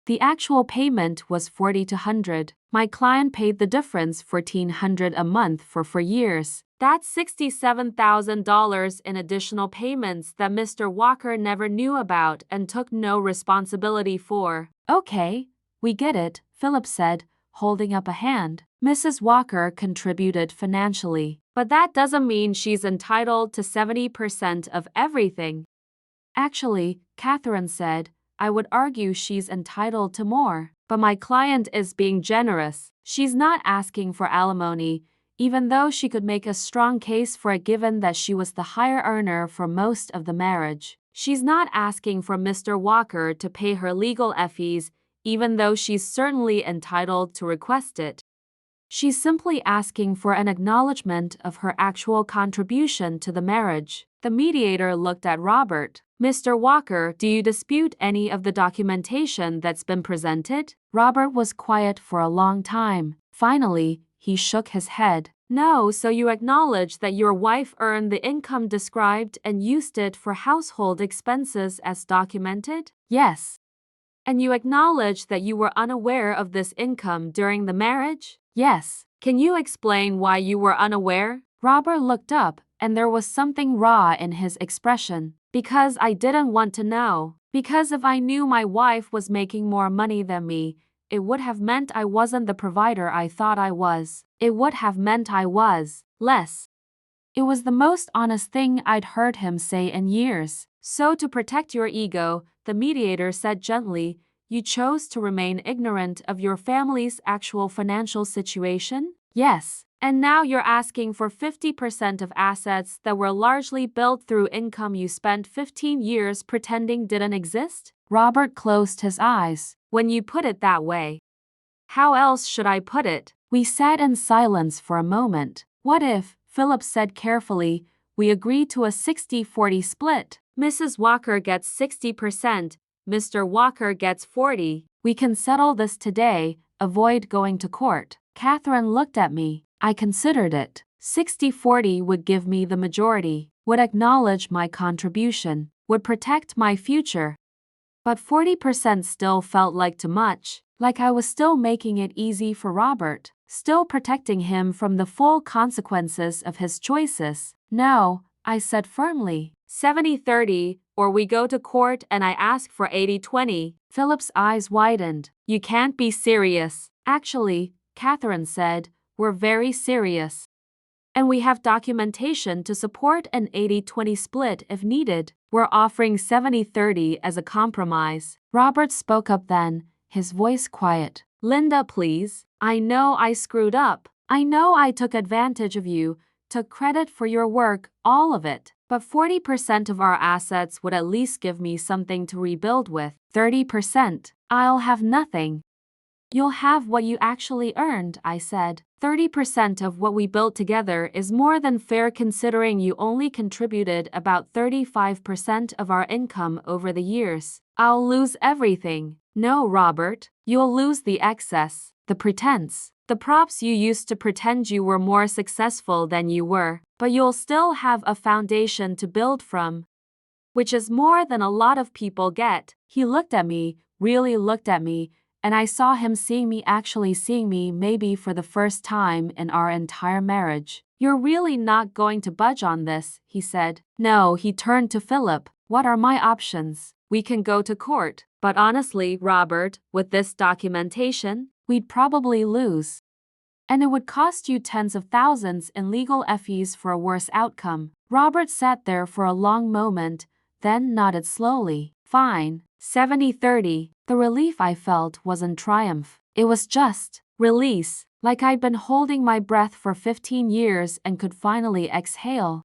The actual payment was $4,200. My client paid the difference, $1,400 a month for 4 years. That's $67,000 in additional payments that Mr. Walker never knew about and took no responsibility for. Okay, we get it, Philip said, holding up a hand. Mrs. Walker contributed financially, but that doesn't mean she's entitled to 70% of everything. Actually, Catherine said, I would argue she's entitled to more. But my client is being generous. She's not asking for alimony, even though she could make a strong case for it given that she was the higher earner for most of the marriage. She's not asking for Mr. Walker to pay her legal fees, even though she's certainly entitled to request it. She's simply asking for an acknowledgement of her actual contribution to the marriage. The mediator looked at Robert. Mr. Walker, do you dispute any of the documentation that's been presented? Robert was quiet for a long time. Finally, he shook his head. No, so you acknowledge that your wife earned the income described and used it for household expenses as documented? Yes. And you acknowledge that you were unaware of this income during the marriage? Yes. Can you explain why you were unaware? Robert looked up, and there was something raw in his expression. Because I didn't want to know. Because if I knew my wife was making more money than me, it would have meant I wasn't the provider I thought I was. It would have meant I was less. It was the most honest thing I'd heard him say in years. So to protect your ego, the mediator said gently, you chose to remain ignorant of your family's actual financial situation? Yes. And now you're asking for 50% of assets that were largely built through income you spent 15 years pretending didn't exist? Robert closed his eyes. When you put it that way. How else should I put it? We sat in silence for a moment. What if, Philip said carefully, we agreed to a 60-40 split? Mrs. Walker gets 60%, Mr. Walker gets 40. We can settle this today, avoid going to court. Catherine looked at me. I considered it. 60-40 would give me the majority, would acknowledge my contribution, would protect my future. But 40% still felt like too much, like I was still making it easy for Robert, still protecting him from the full consequences of his choices. No, I said firmly. 70-30, or we go to court and I ask for 80-20. Philip's eyes widened. You can't be serious. Actually, Catherine said, we're very serious. And we have documentation to support an 80-20 split if needed. We're offering 70-30 as a compromise. Robert spoke up then, his voice quiet. Linda, please. I know I screwed up. I know I took advantage of you, took credit for your work, all of it. But 40% of our assets would at least give me something to rebuild with. 30%. I'll have nothing. You'll have what you actually earned, I said. 30% of what we built together is more than fair considering you only contributed about 35% of our income over the years. I'll lose everything. No, Robert. You'll lose the excess, the pretense, the props you used to pretend you were more successful than you were, but you'll still have a foundation to build from, which is more than a lot of people get. He looked at me, really looked at me, and I saw him seeing me, actually seeing me, maybe for the first time in our entire marriage. You're really not going to budge on this, he said. No, he turned to Philip. What are my options? We can go to court. But honestly, Robert, with this documentation, we'd probably lose. And it would cost you tens of thousands in legal fees for a worse outcome. Robert sat there for a long moment, then nodded slowly. Fine. 70-30. The relief I felt wasn't triumph. It was just release, like I'd been holding my breath for 15 years and could finally exhale.